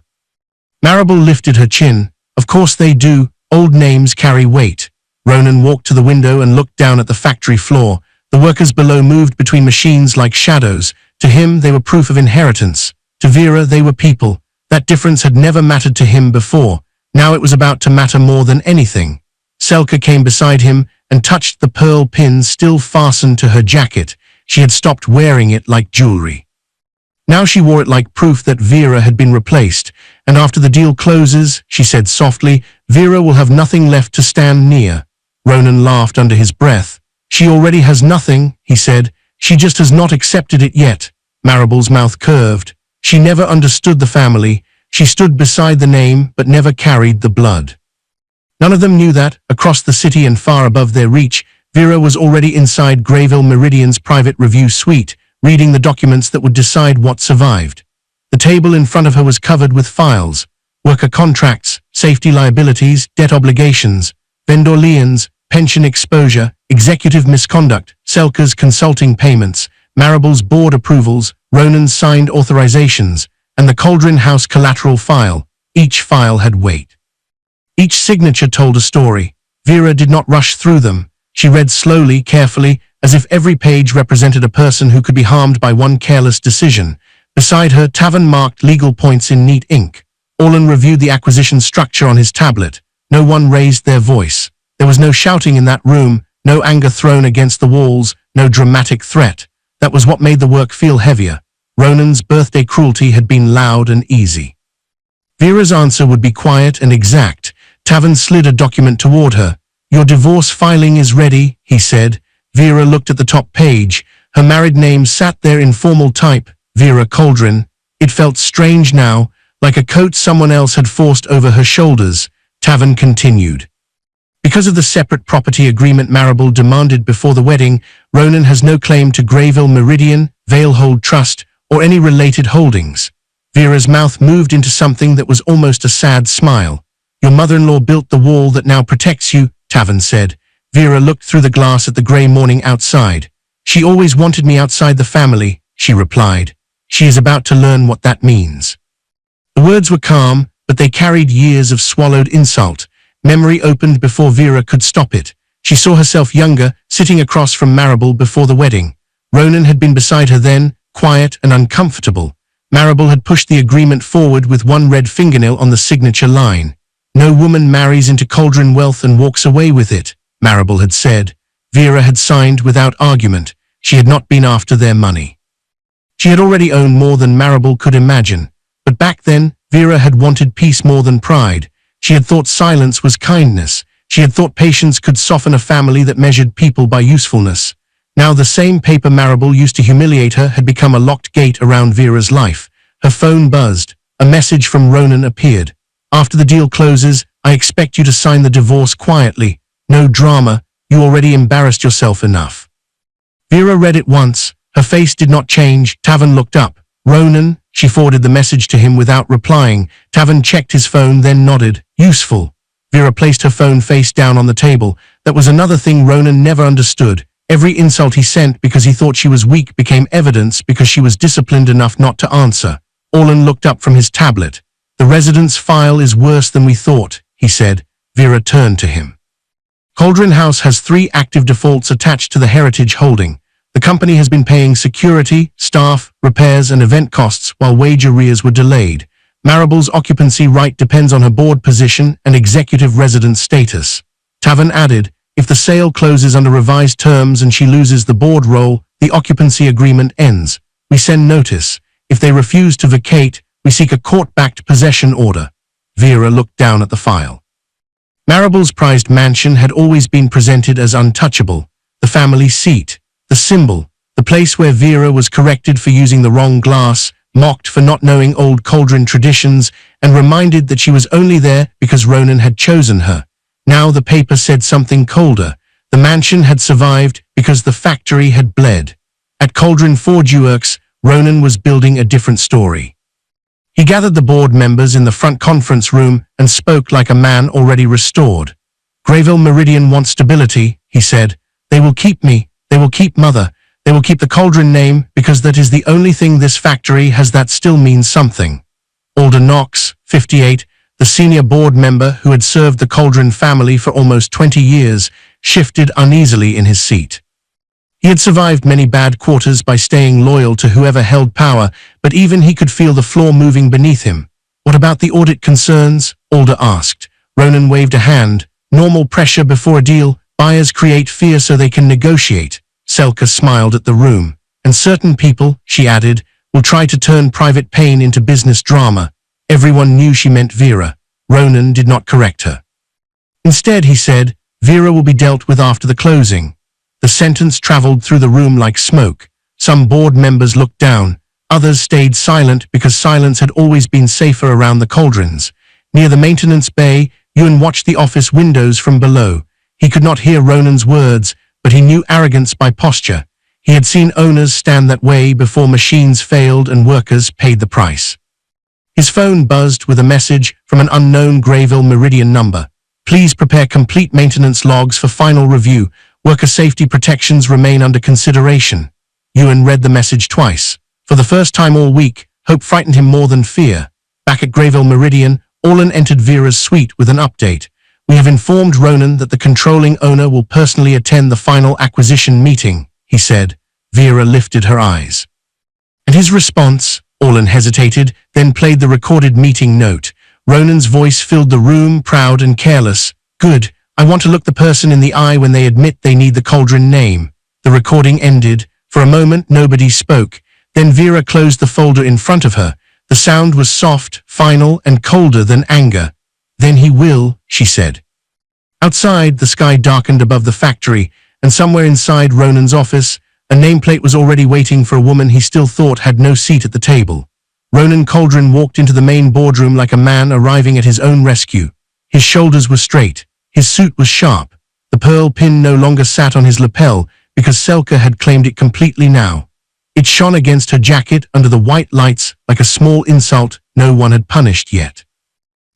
Marable lifted her chin. "Of course they do, old names carry weight." Ronan walked to the window and looked down at the factory floor. The workers below moved between machines like shadows. To him, they were proof of inheritance. To Vera, they were people. That difference had never mattered to him before. Now it was about to matter more than anything. Selka came beside him and touched the pearl pin still fastened to her jacket. She had stopped wearing it like jewelry. Now she wore it like proof that Vera had been replaced. "And after the deal closes," she said softly, "Vera will have nothing left to stand near." Ronan laughed under his breath. "She already has nothing," he said. "She just has not accepted it yet." Marable's mouth curved. She never understood the family. She stood beside the name, but never carried the blood. None of them knew that, across the city and far above their reach, Vera was already inside Greyville Meridian's private review suite, reading the documents that would decide what survived. The table in front of her was covered with files, worker contracts, safety liabilities, debt obligations, vendor liens, pension exposure, executive misconduct, Selka's consulting payments, Marable's board approvals, Ronan's signed authorizations, and the Cauldron House collateral file. Each file had weight. Each signature told a story. Vera did not rush through them. She read slowly, carefully, as if every page represented a person who could be harmed by one careless decision. Beside her, Tavan marked legal points in neat ink. Orlan reviewed the acquisition structure on his tablet. No one raised their voice. There was no shouting in that room, no anger thrown against the walls, no dramatic threat. That was what made the work feel heavier. Ronan's birthday cruelty had been loud and easy. Vera's answer would be quiet and exact. Tavan slid a document toward her. "Your divorce filing is ready," he said. Vera looked at the top page. Her married name sat there in formal type, Vera Cauldron. It felt strange now, like a coat someone else had forced over her shoulders. Tavan continued. "Because of the separate property agreement Marable demanded before the wedding, Ronan has no claim to Greyville Meridian, Valehold Trust, or any related holdings." Vera's mouth moved into something that was almost a sad smile. "Your mother-in-law built the wall that now protects you," Tavan said. Vera looked through the glass at the grey morning outside. "She always wanted me outside the family," she replied. "She is about to learn what that means." The words were calm, but they carried years of swallowed insult. Memory opened before Vera could stop it. She saw herself younger, sitting across from Marable before the wedding. Ronan had been beside her then, quiet and uncomfortable. Marable had pushed the agreement forward with one red fingernail on the signature line. "No woman marries into Cauldron wealth and walks away with it," Marable had said. Vera had signed without argument. She had not been after their money. She had already owned more than Marable could imagine. But back then, Vera had wanted peace more than pride. She had thought silence was kindness. She had thought patience could soften a family that measured people by usefulness. Now the same paper Marable used to humiliate her had become a locked gate around Vera's life. Her phone buzzed. A message from Ronan appeared. "After the deal closes, I expect you to sign the divorce quietly. No drama. You already embarrassed yourself enough." Vera read it once. Her face did not change. Tavan looked up. "Ronan," she forwarded the message to him without replying. Tavan checked his phone, then nodded. "Useful." Vera placed her phone face down on the table. That was another thing Ronan never understood. Every insult he sent because he thought she was weak became evidence because she was disciplined enough not to answer. Orlan looked up from his tablet. "The residence file is worse than we thought," he said. Vera turned to him. "Cauldron House has 3 active defaults attached to the Heritage holding. The company has been paying security, staff, repairs and event costs while wage arrears were delayed. Marable's occupancy right depends on her board position and executive residence status." Tavan added, "If the sale closes under revised terms and she loses the board role, the occupancy agreement ends. We send notice. If they refuse to vacate, we seek a court-backed possession order." Vera looked down at the file. Marable's prized mansion had always been presented as untouchable, the family seat, the symbol, the place where Vera was corrected for using the wrong glass, mocked for not knowing old cauldron traditions, and reminded that she was only there because Ronan had chosen her. Now the paper said something colder. The mansion had survived because the factory had bled. At Cauldron Forge Works, Ronan was building a different story. He gathered the board members in the front conference room and spoke like a man already restored. Greyville Meridian wants stability, he said. They will keep me, they will keep Mother, they will keep the Cauldron name because that is the only thing this factory has that still means something. Alder Knox, 58, the senior board member who had served the Cauldron family for almost 20 years, shifted uneasily in his seat. He had survived many bad quarters by staying loyal to whoever held power, but even he could feel the floor moving beneath him. What about the audit concerns? Alder asked. Ronan waved a hand. Normal pressure before a deal. Buyers create fear so they can negotiate. Selka smiled at the room. And certain people, she added, will try to turn private pain into business drama. Everyone knew she meant Vera. Ronan did not correct her. Instead, he said, Vera will be dealt with after the closing. The sentence traveled through the room like smoke. Some board members looked down. Others stayed silent because silence had always been safer around the cauldrons. Near the maintenance bay, Ewan watched the office windows from below. He could not hear Ronan's words, but he knew arrogance by posture. He had seen owners stand that way before machines failed and workers paid the price. His phone buzzed with a message from an unknown Greyville Meridian number. Please prepare complete maintenance logs for final review. Worker safety protections remain under consideration. Ewan read the message twice. For the first time all week, hope frightened him more than fear. Back at Greyville Meridian, Orlan entered Vera's suite with an update. We have informed Ronan that the controlling owner will personally attend the final acquisition meeting, he said. Vera lifted her eyes. And his response? Orlan hesitated, then played the recorded meeting note. Ronan's voice filled the room, proud and careless. Good. I want to look the person in the eye when they admit they need the Cauldron name. The recording ended. For a moment, nobody spoke. Then Vera closed the folder in front of her. The sound was soft, final, and colder than anger. Then he will, she said. Outside, the sky darkened above the factory, and somewhere inside Ronan's office, a nameplate was already waiting for a woman he still thought had no seat at the table. Ronan Cauldron walked into the main boardroom like a man arriving at his own rescue. His shoulders were straight. His suit was sharp. The pearl pin no longer sat on his lapel because Selka had claimed it completely now. It shone against her jacket under the white lights like a small insult no one had punished yet.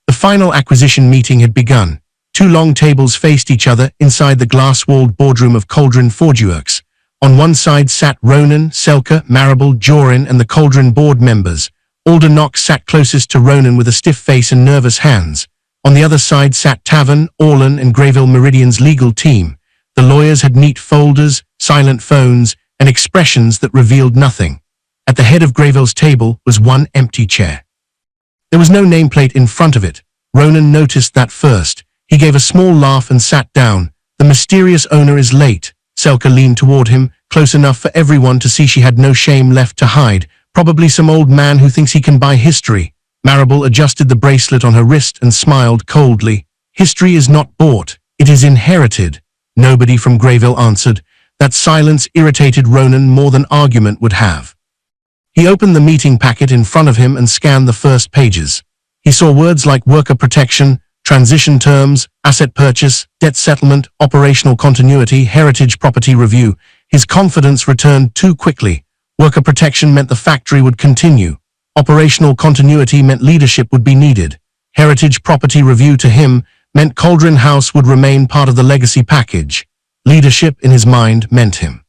The final acquisition meeting had begun. Two long tables faced each other inside the glass-walled boardroom of Cauldron Forge Works. On one side sat Ronan, Selka, Marable, Jorin, and the Cauldron board members. Alder Knox sat closest to Ronan with a stiff face and nervous hands. On the other side sat Tavern, Orlan, and Greyville Meridian's legal team. The lawyers had neat folders, silent phones, and expressions that revealed nothing. At the head of Greyville's table was one empty chair. There was no nameplate in front of it. Ronan noticed that first. He gave a small laugh and sat down. The mysterious owner is late. Selka leaned toward him, close enough for everyone to see she had no shame left to hide. Probably some old man who thinks he can buy history. Marable adjusted the bracelet on her wrist and smiled coldly. History is not bought. It is inherited. Nobody from Greyville answered. That silence irritated Ronan more than argument would have. He opened the meeting packet in front of him and scanned the first pages. He saw words like worker protection, transition terms, asset purchase, debt settlement, operational continuity, heritage property review. His confidence returned too quickly. Worker protection meant the factory would continue. Operational continuity meant leadership would be needed. Heritage property review to him meant Cauldron House would remain part of the legacy package. Leadership in his mind meant him.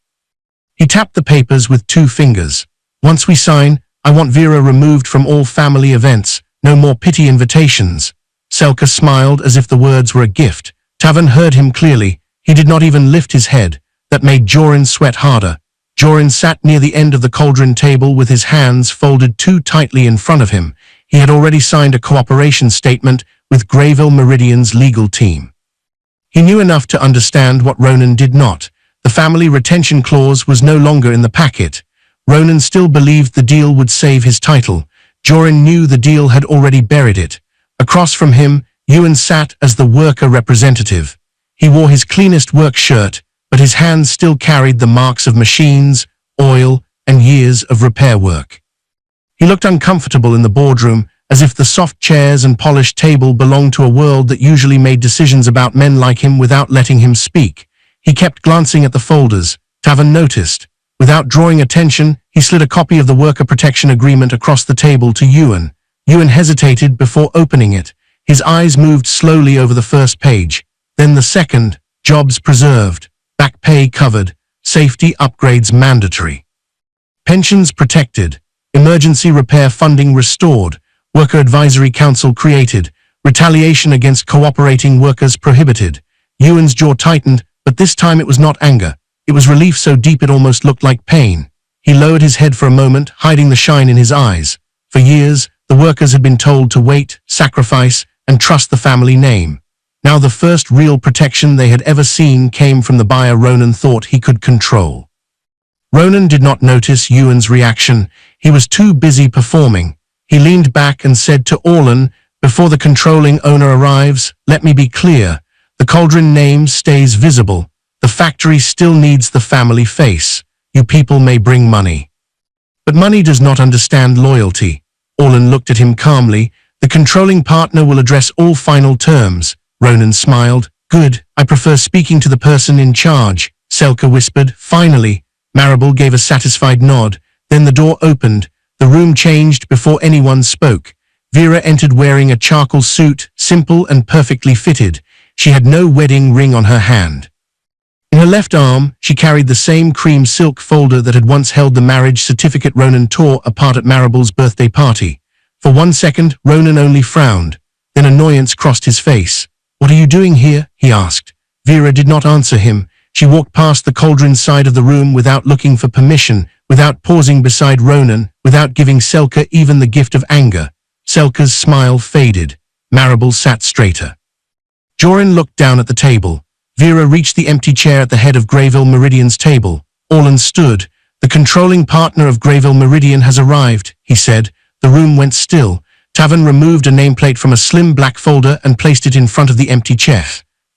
He tapped the papers with 2 fingers. Once we sign, I want Vera removed from all family events. No more pity invitations. Selka smiled as if the words were a gift. Tavern heard him clearly. He did not even lift his head. That made Jorin sweat harder. Jorin sat near the end of the cauldron table with his hands folded too tightly in front of him. He had already signed a cooperation statement with Greyville Meridian's legal team. He knew enough to understand what Ronan did not. The family retention clause was no longer in the packet. Ronan still believed the deal would save his title. Jorin knew the deal had already buried it. Across from him, Ewan sat as the worker representative. He wore his cleanest work shirt, but his hands still carried the marks of machines, oil, and years of repair work. He looked uncomfortable in the boardroom, as if the soft chairs and polished table belonged to a world that usually made decisions about men like him without letting him speak. He kept glancing at the folders. Tavan noticed. Without drawing attention, he slid a copy of the Worker Protection Agreement across the table to Ewan. Ewan hesitated before opening it. His eyes moved slowly over the first page. Then the second, jobs preserved, back pay covered, safety upgrades mandatory. Pensions protected, emergency repair funding restored, Worker Advisory Council created, retaliation against cooperating workers prohibited. Ewan's jaw tightened, but this time it was not anger. It was relief so deep it almost looked like pain. He lowered his head for a moment, hiding the shine in his eyes. For years, the workers had been told to wait, sacrifice, and trust the family name. Now the first real protection they had ever seen came from the buyer Ronan thought he could control. Ronan did not notice Ewan's reaction. He was too busy performing. He leaned back and said to Orlan, "Before the controlling owner arrives, let me be clear. The Cauldron name stays visible. The factory still needs the family face. You people may bring money, but money does not understand loyalty." Orlan looked at him calmly. "The controlling partner will address all final terms." Ronan smiled. "Good. I prefer speaking to the person in charge," Selka whispered. "Finally." Marable gave a satisfied nod. Then the door opened. The room changed before anyone spoke. Vera entered wearing a charcoal suit, simple and perfectly fitted. She had no wedding ring on her hand. In her left arm, she carried the same cream silk folder that had once held the marriage certificate Ronan tore apart at Marable's birthday party. For 1 second, Ronan only frowned. Then annoyance crossed his face. "What are you doing here?" he asked. Vera did not answer him. She walked past the cauldron side of the room without looking for permission, without pausing beside Ronan, without giving Selka even the gift of anger. Selka's smile faded. Marable sat straighter. Jorin looked down at the table. Vera reached the empty chair at the head of Greyville Meridian's table. Orlan stood. "The controlling partner of Greyville Meridian has arrived," he said. The room went still. Tavan removed a nameplate from a slim black folder and placed it in front of the empty chair.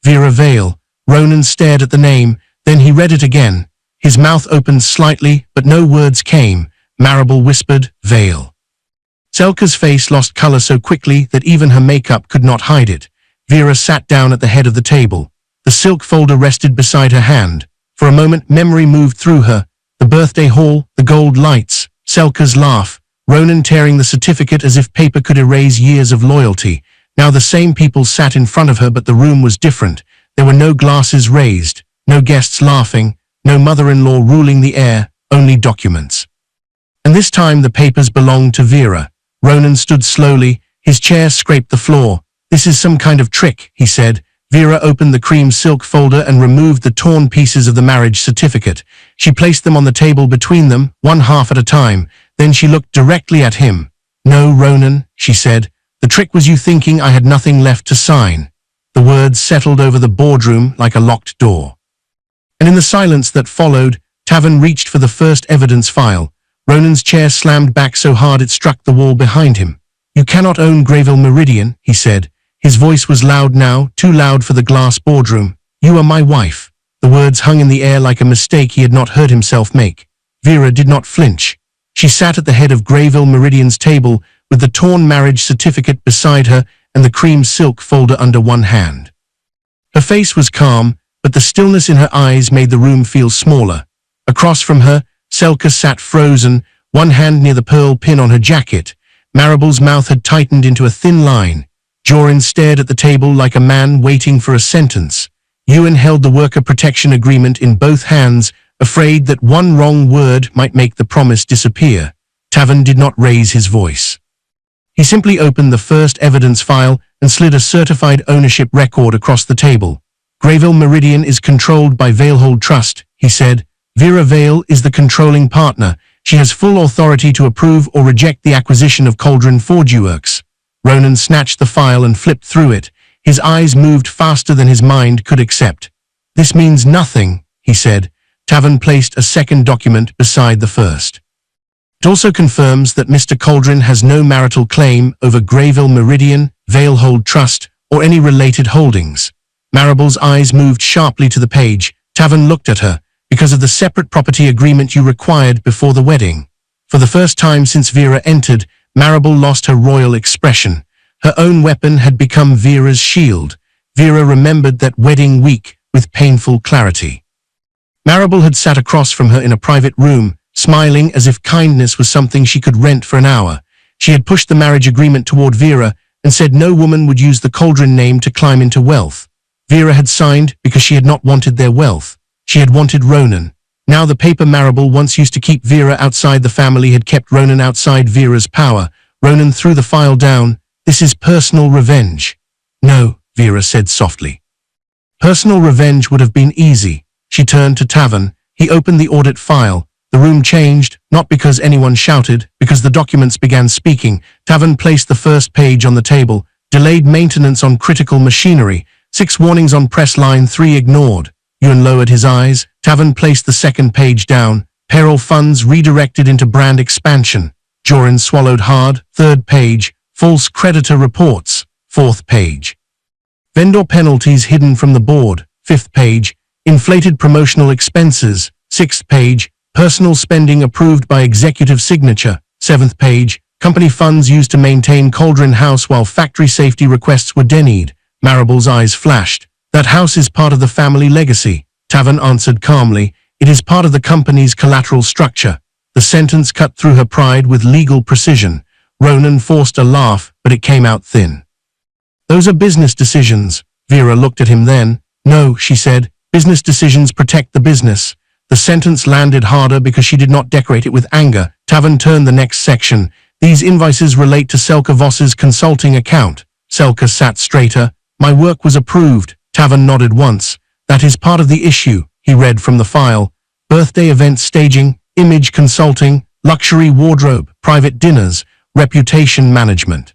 Vera Vale. Ronan stared at the name, then he read it again. His mouth opened slightly, but no words came. Marable whispered, "Vale." Selka's face lost color so quickly that even her makeup could not hide it. Vera sat down at the head of the table. The silk folder rested beside her hand. For a moment, memory moved through her. The birthday hall, the gold lights, Selka's laugh, Ronan tearing the certificate as if paper could erase years of loyalty. Now the same people sat in front of her, but the room was different. There were no glasses raised, no guests laughing, no mother-in-law ruling the air, only documents. And this time the papers belonged to Vera. Ronan stood slowly, his chair scraped the floor. "This is some kind of trick," he said. Vera opened the cream silk folder and removed the torn pieces of the marriage certificate. She placed them on the table between them, one half at a time. Then she looked directly at him. "No, Ronan," she said. "The trick was you thinking I had nothing left to sign." The words settled over the boardroom like a locked door. And in the silence that followed, Tavan reached for the first evidence file. Ronan's chair slammed back so hard it struck the wall behind him. "You cannot own Greyville Meridian," he said. His voice was loud now, too loud for the glass boardroom. "You are my wife." The words hung in the air like a mistake he had not heard himself make. Vera did not flinch. She sat at the head of Greyville Meridian's table with the torn marriage certificate beside her and the cream silk folder under one hand. Her face was calm, but the stillness in her eyes made the room feel smaller. Across from her, Selka sat frozen, one hand near the pearl pin on her jacket. Marable's mouth had tightened into a thin line. Jorin stared at the table like a man waiting for a sentence. Ewan held the Worker Protection Agreement in both hands, afraid that one wrong word might make the promise disappear. Tavan did not raise his voice. He simply opened the first evidence file and slid a certified ownership record across the table. "Greyville Meridian is controlled by Valehold Trust," he said. "Vera Vale is the controlling partner. She has full authority to approve or reject the acquisition of Cauldron Forgeworks." Ronan snatched the file and flipped through it. His eyes moved faster than his mind could accept. "This means nothing," he said. Tavan placed a second document beside the first. "It also confirms that Mr. Cauldron has no marital claim over Greyville Meridian, Veilhold Trust, or any related holdings. Marable's eyes moved sharply to the page. Tavan looked at her. Because of the separate property agreement you required before the wedding. For the first time since Vera entered, Marable lost her royal expression. Her own weapon had become Vera's shield. Vera remembered that wedding week with painful clarity. Marable had sat across from her in a private room, smiling as if kindness was something she could rent for an hour. She had pushed the marriage agreement toward Vera and said no woman would use the Cauldron name to climb into wealth. Vera had signed because she had not wanted their wealth. She had wanted Ronan. Now the paper Marable once used to keep Vera outside the family had kept Ronan outside Vera's power. Ronan threw the file down. This is personal revenge. No, Vera said softly. Personal revenge would have been easy. She turned to Tavan. He opened the audit file. The room changed, not because anyone shouted, because the documents began speaking. Tavan placed the first page on the table. Delayed maintenance on critical machinery. 6 warnings on press line 3 ignored. Ewan lowered his eyes. Tavan placed the second page down. Payroll funds redirected into brand expansion. Jorin swallowed hard. 3rd page. False creditor reports. 4th page. Vendor penalties hidden from the board. 5th page. Inflated promotional expenses. 6th page. Personal spending approved by executive signature. 7th page. Company funds used to maintain Cauldron House while factory safety requests were denied. Marable's eyes flashed. That house is part of the family legacy. Tavan answered calmly. It is part of the company's collateral structure. The sentence cut through her pride with legal precision. Ronan forced a laugh, but it came out thin. Those are business decisions. Vera looked at him then. No, she said. Business decisions protect the business. The sentence landed harder because she did not decorate it with anger. Tavan turned the next section. These invoices relate to Selka Voss's consulting account. Selka sat straighter. My work was approved. Tavan nodded once. That is part of the issue, he read from the file. Birthday event staging, image consulting, luxury wardrobe, private dinners, reputation management.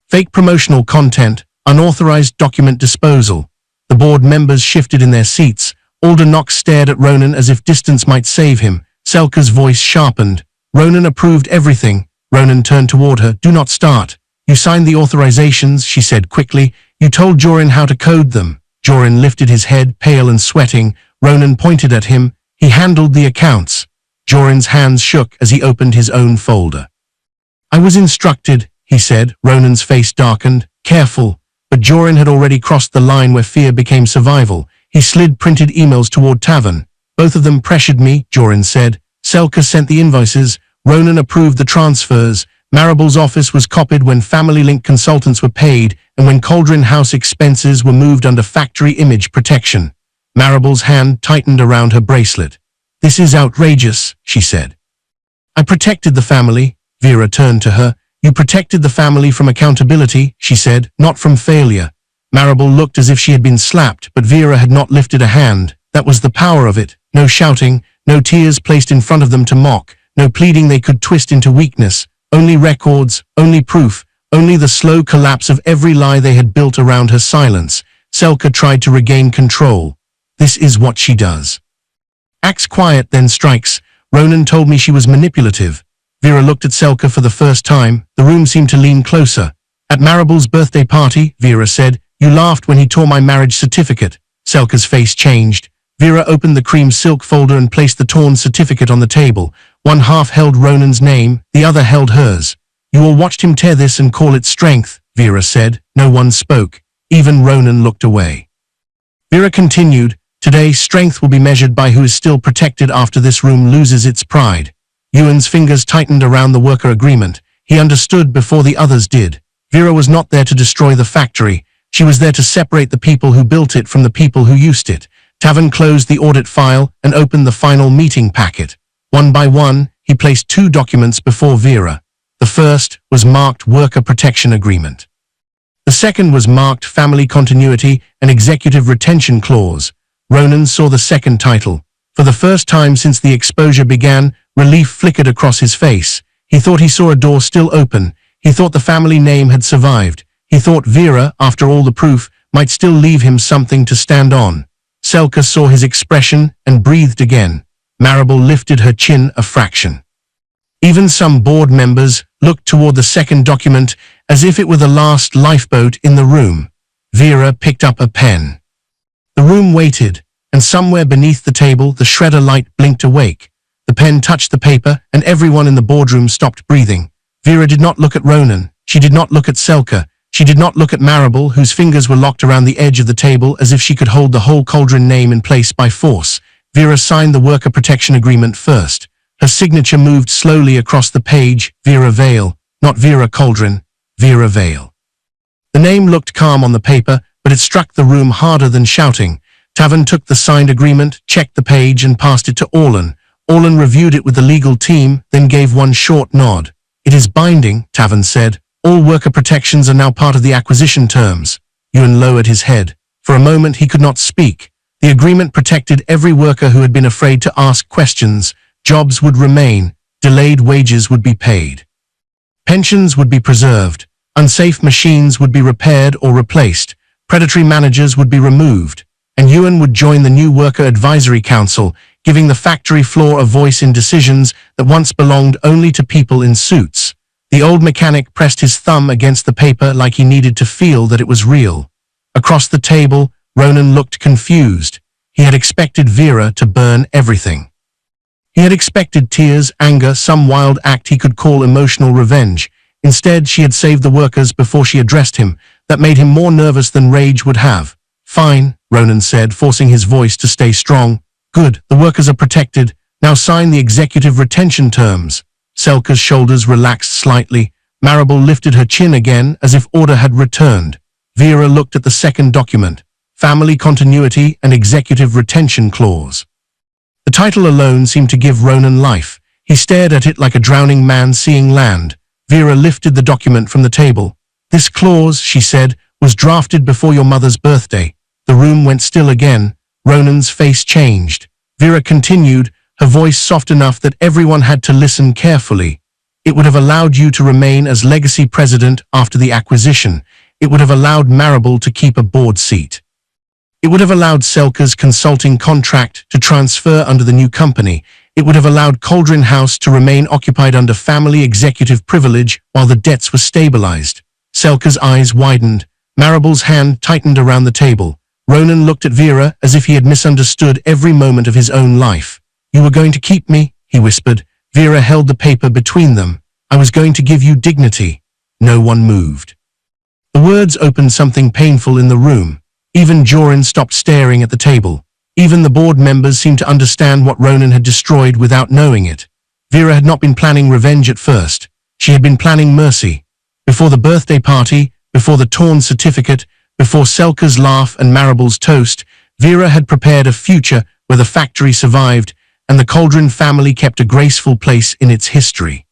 Fake promotional content, unauthorized document disposal. The board members shifted in their seats. Alder Knox stared at Ronan as if distance might save him. Selka's voice sharpened. Ronan approved everything. Ronan turned toward her. Do not start. You signed the authorizations, she said quickly. You told Jorin how to code them. Jorin lifted his head, pale and sweating. Ronan pointed at him. He handled the accounts. Jorin's hands shook as he opened his own folder. I was instructed, he said. Ronan's face darkened. Careful. But Jorin had already crossed the line where fear became survival. He slid printed emails toward Tavan. Both of them pressured me, Jorin said. Selka sent the invoices. Ronan approved the transfers. Marable's office was copied when Family Link consultants were paid and when Cauldron House expenses were moved under factory image protection. Marable's hand tightened around her bracelet. This is outrageous, she said. I protected the family. Vera turned to her. You protected the family from accountability, she said, not from failure. Marable looked as if she had been slapped, but Vera had not lifted a hand. That was the power of it. No shouting, no tears placed in front of them to mock, no pleading they could twist into weakness. Only records, only proof, only the slow collapse of every lie they had built around her silence. Selka tried to regain control. This is what she does. Acts quiet, then strikes. Ronan told me she was manipulative. Vera looked at Selka for the first time. The room seemed to lean closer. At Marable's birthday party, Vera said, you laughed when he tore my marriage certificate. Selka's face changed. Vera opened the cream silk folder and placed the torn certificate on the table. One half held Ronan's name, the other held hers. You all watched him tear this and call it strength, Vera said. No one spoke. Even Ronan looked away. Vera continued, today strength will be measured by who is still protected after this room loses its pride. Ewan's fingers tightened around the worker agreement. He understood before the others did. Vera was not there to destroy the factory. She was there to separate the people who built it from the people who used it. Tavan closed the audit file and opened the final meeting packet. One by one, he placed 2 documents before Vera. The first was marked Worker Protection Agreement. The second was marked Family Continuity and Executive Retention Clause. Ronan saw the second title. For the first time since the exposure began, relief flickered across his face. He thought he saw a door still open. He thought the family name had survived. He thought Vera, after all the proof, might still leave him something to stand on. Selka saw his expression and breathed again. Marable lifted her chin a fraction. Even some board members looked toward the second document as if it were the last lifeboat in the room. Vera picked up a pen. The room waited, and somewhere beneath the table the shredder light blinked awake. The pen touched the paper, and everyone in the boardroom stopped breathing. Vera did not look at Ronan. She did not look at Selka. She did not look at Marable, whose fingers were locked around the edge of the table as if she could hold the whole Cauldron name in place by force. Vera signed the worker protection agreement first. Her signature moved slowly across the page. Vera Vale, not Vera Cauldron, Vera Vale. The name looked calm on the paper, but it struck the room harder than shouting. Tavan took the signed agreement, checked the page, and passed it to Orlan. Orlan reviewed it with the legal team, then gave one short nod. "It is binding," Tavan said. "All worker protections are now part of the acquisition terms." Ewan lowered his head. For a moment he could not speak. The agreement protected every worker who had been afraid to ask questions. Jobs would remain. Delayed wages would be paid. Pensions would be preserved. Unsafe machines would be repaired or replaced. Predatory managers would be removed. And Ewan would join the new Worker Advisory Council, giving the factory floor a voice in decisions that once belonged only to people in suits. The old mechanic pressed his thumb against the paper like he needed to feel that it was real. Across the table, Ronan looked confused. He had expected Vera to burn everything. He had expected tears, anger, some wild act he could call emotional revenge. Instead, she had saved the workers before she addressed him. That made him more nervous than rage would have. "Fine," Ronan said, forcing his voice to stay strong. "Good, the workers are protected. Now sign the executive retention terms." Selka's shoulders relaxed slightly. Marable lifted her chin again as if order had returned. Vera looked at the second document. Family Continuity and Executive Retention Clause. The title alone seemed to give Ronan life. He stared at it like a drowning man seeing land. Vera lifted the document from the table. "This clause," she said, "was drafted before your mother's birthday." The room went still again. Ronan's face changed. Vera continued, her voice soft enough that everyone had to listen carefully. "It would have allowed you to remain as legacy president after the acquisition. It would have allowed Marable to keep a board seat. It would have allowed Selka's consulting contract to transfer under the new company. It would have allowed Cauldron House to remain occupied under family executive privilege while the debts were stabilized." Selka's eyes widened. Marable's hand tightened around the table. Ronan looked at Vera as if he had misunderstood every moment of his own life. "You were going to keep me," he whispered. Vera held the paper between them. "I was going to give you dignity." No one moved. The words opened something painful in the room. Even Joran stopped staring at the table. Even the board members seemed to understand what Ronan had destroyed without knowing it. Vera had not been planning revenge at first. She had been planning mercy. Before the birthday party, before the torn certificate, before Selka's laugh and Marable's toast, Vera had prepared a future where the factory survived and the Cauldron family kept a graceful place in its history.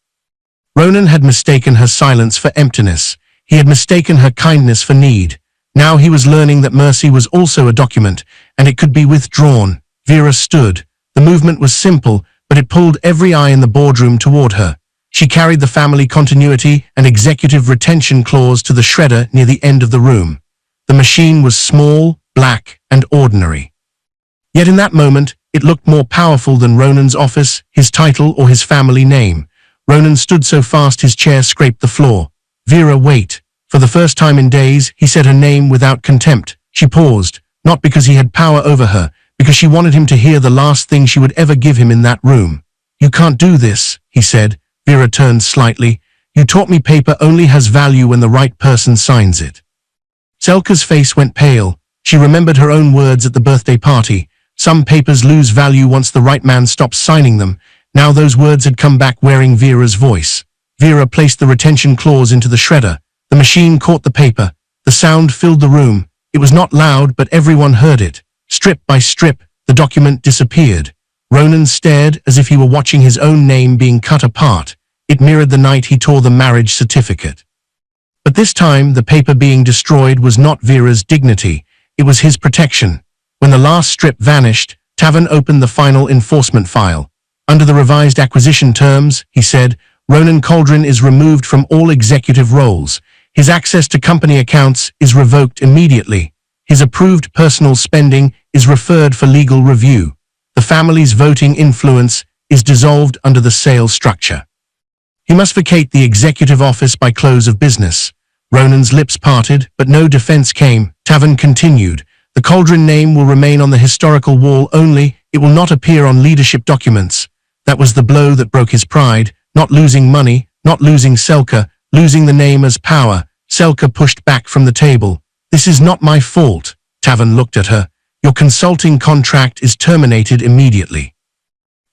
Ronan had mistaken her silence for emptiness. He had mistaken her kindness for need. Now he was learning that mercy was also a document, and it could be withdrawn. Vera stood. The movement was simple, but it pulled every eye in the boardroom toward her. She carried the family continuity and executive retention clause to the shredder near the end of the room. The machine was small, black, and ordinary. Yet in that moment, it looked more powerful than Ronan's office, his title, or his family name. Ronan stood so fast his chair scraped the floor. "Vera, wait." For the first time in days, he said her name without contempt. She paused, not because he had power over her, because she wanted him to hear the last thing she would ever give him in that room. "You can't do this," he said. Vera turned slightly. "You taught me paper only has value when the right person signs it." Selka's face went pale. She remembered her own words at the birthday party. Some papers lose value once the right man stops signing them. Now those words had come back wearing Vera's voice. Vera placed the retention clause into the shredder. The machine caught the paper. The sound filled the room. It was not loud, but everyone heard it. Strip by strip, the document disappeared. Ronan stared as if he were watching his own name being cut apart. It mirrored the night he tore the marriage certificate. But this time, the paper being destroyed was not Vera's dignity. It was his protection. When the last strip vanished, Tavan opened the final enforcement file. "Under the revised acquisition terms," he said, "Ronan Cauldron is removed from all executive roles. His access to company accounts is revoked immediately. His approved personal spending is referred for legal review. The family's voting influence is dissolved under the sale structure. He must vacate the executive office by close of business. Ronan's lips parted, but no defense came. Tavan continued. The Cauldron name will remain on the historical wall only. It will not appear on leadership documents. That was the blow that broke his pride. Not losing money, not losing Selka, losing the name as power. Selka pushed back from the table. This is not my fault. Tavan looked at her. Your consulting contract is terminated immediately.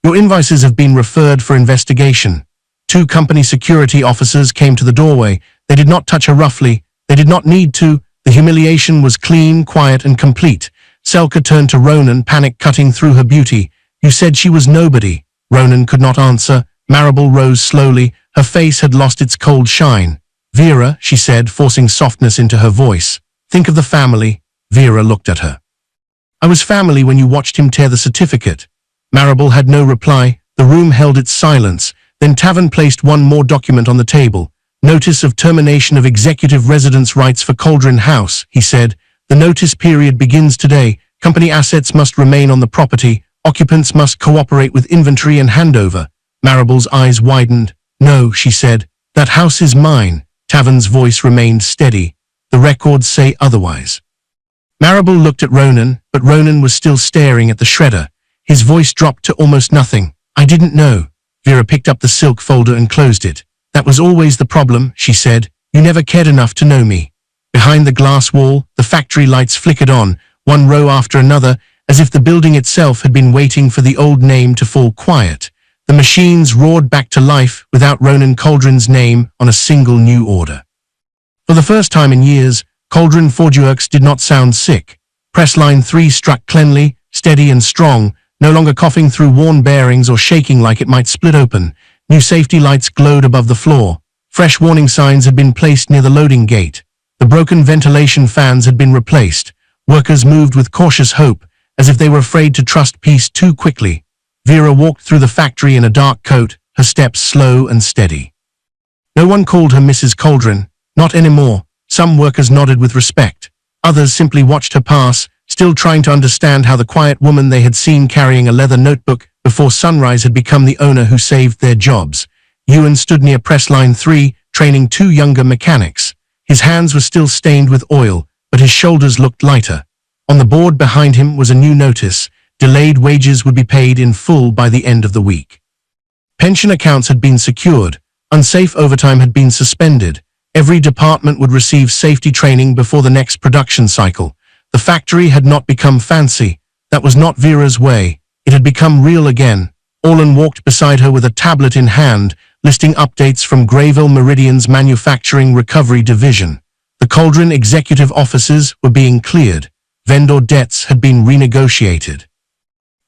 Your invoices have been referred for investigation. 2 company security officers came to the doorway. They did not touch her roughly. They did not need to. The humiliation was clean, quiet, and complete. Selka turned to Ronan, panic cutting through her beauty. You said she was nobody. Ronan could not answer. Marable rose slowly. Her face had lost its cold shine. Vera, she said, forcing softness into her voice. Think of the family. Vera looked at her. I was family when you watched him tear the certificate. Marable had no reply. The room held its silence. Then Tavan placed one more document on the table. Notice of termination of executive residence rights for Cauldron House, he said. The notice period begins today. Company assets must remain on the property. Occupants must cooperate with inventory and handover. Marable's eyes widened. No, she said. That house is mine. Tavan's voice remained steady. The records say otherwise. Marable looked at Ronan, but Ronan was still staring at the shredder. His voice dropped to almost nothing. I didn't know. Vera picked up the silk folder and closed it. That was always the problem, she said. You never cared enough to know me. Behind the glass wall, the factory lights flickered on, one row after another, as if the building itself had been waiting for the old name to fall quiet. The machines roared back to life without Ronan Cauldron's name on a single new order. For the first time in years, Cauldron Forgeworks did not sound sick. Press line 3 struck cleanly, steady and strong, no longer coughing through worn bearings or shaking like it might split open. New safety lights glowed above the floor. Fresh warning signs had been placed near the loading gate. The broken ventilation fans had been replaced. Workers moved with cautious hope, as if they were afraid to trust peace too quickly. Vera walked through the factory in a dark coat, her steps slow and steady. No one called her Mrs. Cauldron, not anymore. Some workers nodded with respect. Others simply watched her pass, still trying to understand how the quiet woman they had seen carrying a leather notebook before sunrise had become the owner who saved their jobs. Ewan stood near press line 3, training 2 younger mechanics. His hands were still stained with oil, but his shoulders looked lighter. On the board behind him was a new notice. Delayed wages would be paid in full by the end of the week. Pension accounts had been secured. Unsafe overtime had been suspended. Every department would receive safety training before the next production cycle. The factory had not become fancy. That was not Vera's way. It had become real again. Orlan walked beside her with a tablet in hand, listing updates from Grayville Meridian's Manufacturing Recovery Division. The Cauldron executive offices were being cleared. Vendor debts had been renegotiated.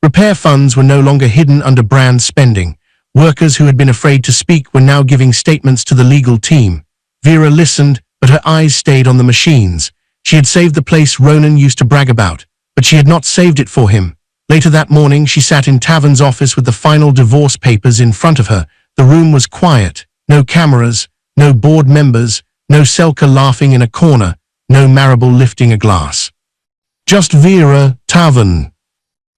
Repair funds were no longer hidden under brand spending. Workers who had been afraid to speak were now giving statements to the legal team. Vera listened, but her eyes stayed on the machines. She had saved the place Ronan used to brag about, but she had not saved it for him. Later that morning, she sat in Tavan's office with the final divorce papers in front of her. The room was quiet. No cameras, no board members, no Selka laughing in a corner, no Marable lifting a glass. Just Vera, Tavan.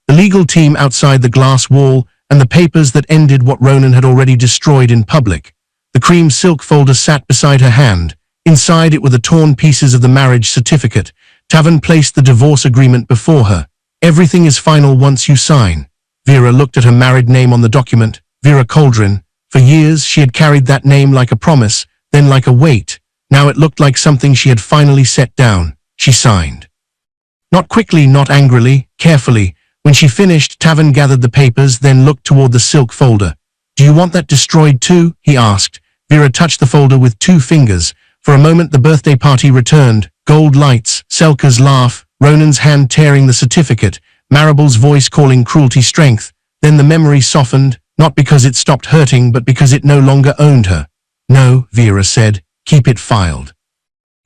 The legal team outside the glass wall, and the papers that ended what Ronan had already destroyed in public. The cream silk folder sat beside her hand. Inside it were the torn pieces of the marriage certificate. Tavan placed the divorce agreement before her. Everything is final once you sign. Vera looked at her married name on the document, Vera Cauldron. For years she had carried that name like a promise, then like a weight. Now it looked like something she had finally set down. She signed. Not quickly, not angrily, carefully. When she finished, Tavan gathered the papers, then looked toward the silk folder. Do you want that destroyed too? He asked. Vera touched the folder with 2 fingers. For a moment the birthday party returned. Gold lights, Selka's laugh, Ronan's hand tearing the certificate, Marable's voice calling cruelty strength. Then the memory softened, not because it stopped hurting, but because it no longer owned her. No, Vera said, keep it filed.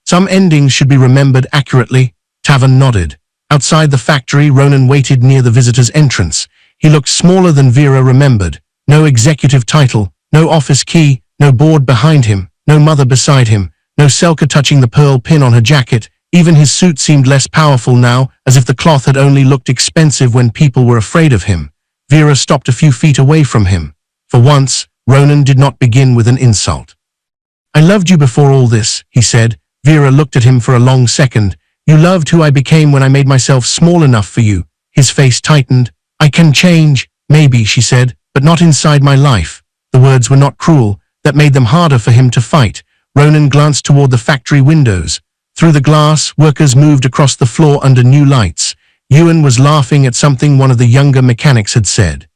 Some endings should be remembered accurately. Tavan nodded. Outside the factory, Ronan waited near the visitor's entrance. He looked smaller than Vera remembered. No executive title, no office key, no board behind him, no mother beside him, no Selka touching the pearl pin on her jacket. Even his suit seemed less powerful now, as if the cloth had only looked expensive when people were afraid of him. Vera stopped a few feet away from him. For once, Ronan did not begin with an insult. I loved you before all this, he said. Vera looked at him for a long second. You loved who I became when I made myself small enough for you. His face tightened. I can change, maybe, she said, but not inside my life. The words were not cruel. That made them harder for him to fight. Ronan glanced toward the factory windows. Through the glass, workers moved across the floor under new lights. Ewan was laughing at something one of the younger mechanics had said.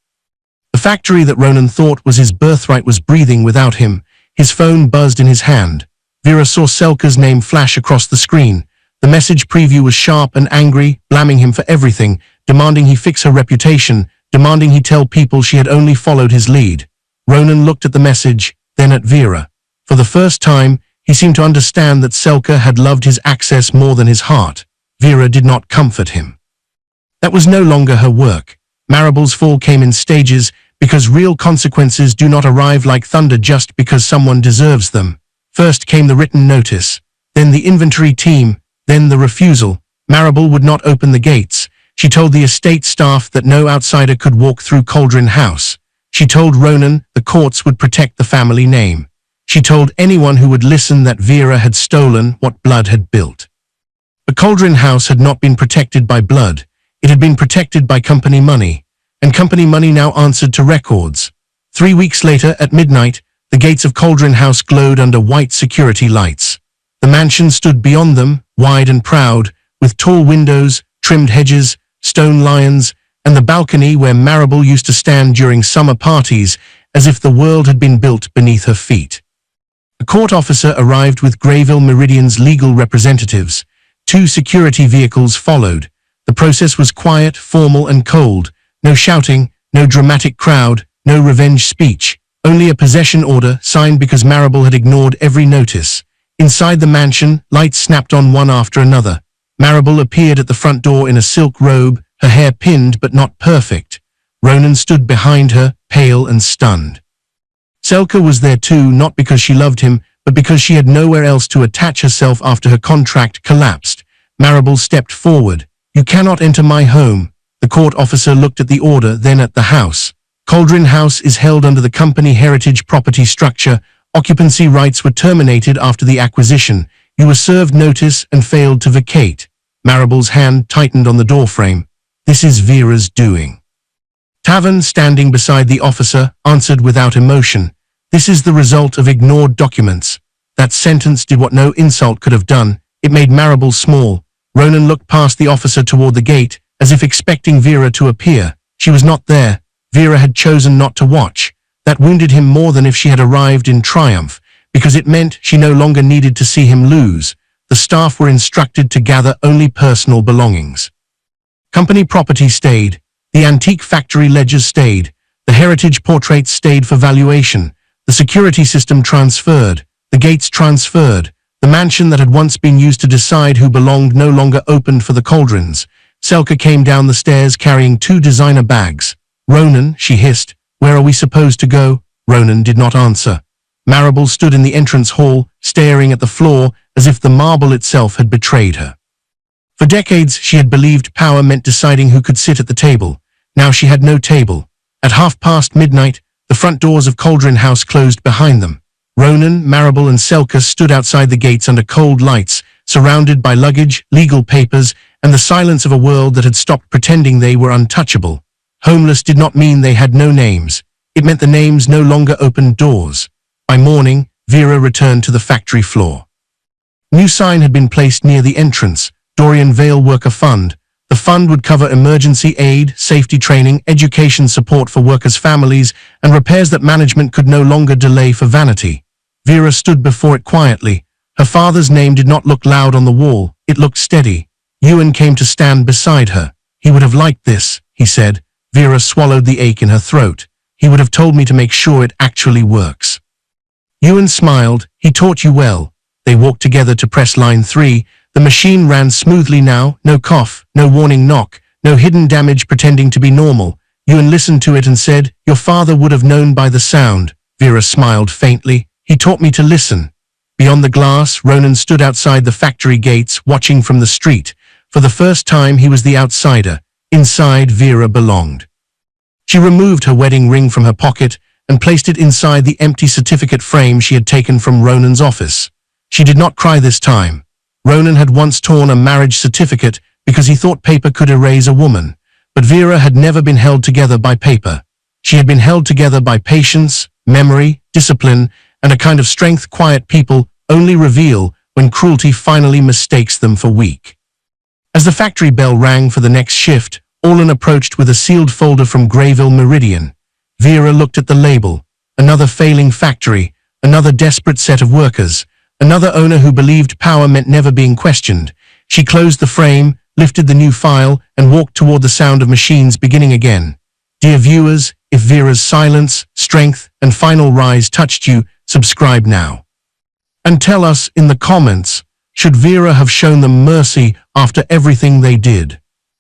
The factory that Ronan thought was his birthright was breathing without him. His phone buzzed in his hand. Vera saw Selka's name flash across the screen. The message preview was sharp and angry, blaming him for everything, demanding he fix her reputation, demanding he tell people she had only followed his lead. Ronan looked at the message, then at Vera. For the first time, he seemed to understand that Selka had loved his access more than his heart. Vera did not comfort him. That was no longer her work. Marable's fall came in stages, because real consequences do not arrive like thunder just because someone deserves them. First came the written notice, then the inventory team, then the refusal. Marable would not open the gates. She told the estate staff that no outsider could walk through Cauldron House. She told Ronan the courts would protect the family name. She told anyone who would listen that Vera had stolen what blood had built. The Cauldron House had not been protected by blood. It had been protected by company money, and company money now answered to records. 3 weeks later, at midnight, the gates of Cauldron House glowed under white security lights. The mansion stood beyond them, wide and proud, with tall windows, trimmed hedges, stone lions, and the balcony where Marable used to stand during summer parties, as if the world had been built beneath her feet. A court officer arrived with Greyville Meridian's legal representatives. 2 security vehicles followed. The process was quiet, formal, and cold. No shouting, no dramatic crowd, no revenge speech. Only a possession order, signed because Marable had ignored every notice. Inside the mansion, lights snapped on one after another. Marable appeared at the front door in a silk robe, her hair pinned but not perfect. Ronan stood behind her, pale and stunned. Selka was there too, not because she loved him, but because she had nowhere else to attach herself after her contract collapsed. Marable stepped forward. You cannot enter my home. The court officer looked at the order, then at the house. Cauldron House is held under the company heritage property structure. Occupancy rights were terminated after the acquisition. You were served notice and failed to vacate. Marable's hand tightened on the doorframe. This is Vera's doing. Tavern, standing beside the officer, answered without emotion. This is the result of ignored documents. That sentence did what no insult could have done. It made Marable small. Ronan looked past the officer toward the gate, as if expecting Vera to appear. She was not there. Vera had chosen not to watch. That wounded him more than if she had arrived in triumph, because it meant she no longer needed to see him lose. The staff were instructed to gather only personal belongings. Company property stayed. The antique factory ledgers stayed. The heritage portraits stayed for valuation. The security system transferred. The gates transferred. The mansion that had once been used to decide who belonged no longer opened for the cauldrons. Selka came down the stairs carrying 2 designer bags. Ronan, she hissed, where are we supposed to go? Ronan did not answer. Marable stood in the entrance hall, staring at the floor as if the marble itself had betrayed her. For decades, she had believed power meant deciding who could sit at the table. Now she had no table. At midnight, the front doors of Cauldron House closed behind them. Ronan, Marable, and Selka stood outside the gates under cold lights, surrounded by luggage, legal papers, and the silence of a world that had stopped pretending they were untouchable. Homeless did not mean they had no names. It meant the names no longer opened doors. By morning, Vera returned to the factory floor. New sign had been placed near the entrance, Dorian Vale Worker Fund. The fund would cover emergency aid, safety training, education support for workers' families, and repairs that management could no longer delay for vanity. Vera stood before it quietly. Her father's name did not look loud on the wall, it looked steady. Ewan came to stand beside her. He would have liked this, he said. Vera swallowed the ache in her throat. He would have told me to make sure it actually works. Ewan smiled. He taught you well. They walked together to press line 3. The machine ran smoothly now, no cough, no warning knock, no hidden damage pretending to be normal. Ewan listened to it and said, your father would have known by the sound. Vera smiled faintly. He taught me to listen. Beyond the glass, Ronan stood outside the factory gates, watching from the street. For the first time, he was the outsider. Inside, Vera belonged. She removed her wedding ring from her pocket and placed it inside the empty certificate frame she had taken from Ronan's office. She did not cry this time. Ronan had once torn a marriage certificate because he thought paper could erase a woman. But Vera had never been held together by paper. She had been held together by patience, memory, discipline, and a kind of strength quiet people only reveal when cruelty finally mistakes them for weak. As the factory bell rang for the next shift, Orlan approached with a sealed folder from Grayville Meridian. Vera looked at the label. Another failing factory, another desperate set of workers, another owner who believed power meant never being questioned. She closed the frame, lifted the new file, and walked toward the sound of machines beginning again. Dear viewers, if Vera's silence, strength, and final rise touched you, subscribe now. And tell us in the comments, should Vera have shown them mercy after everything they did?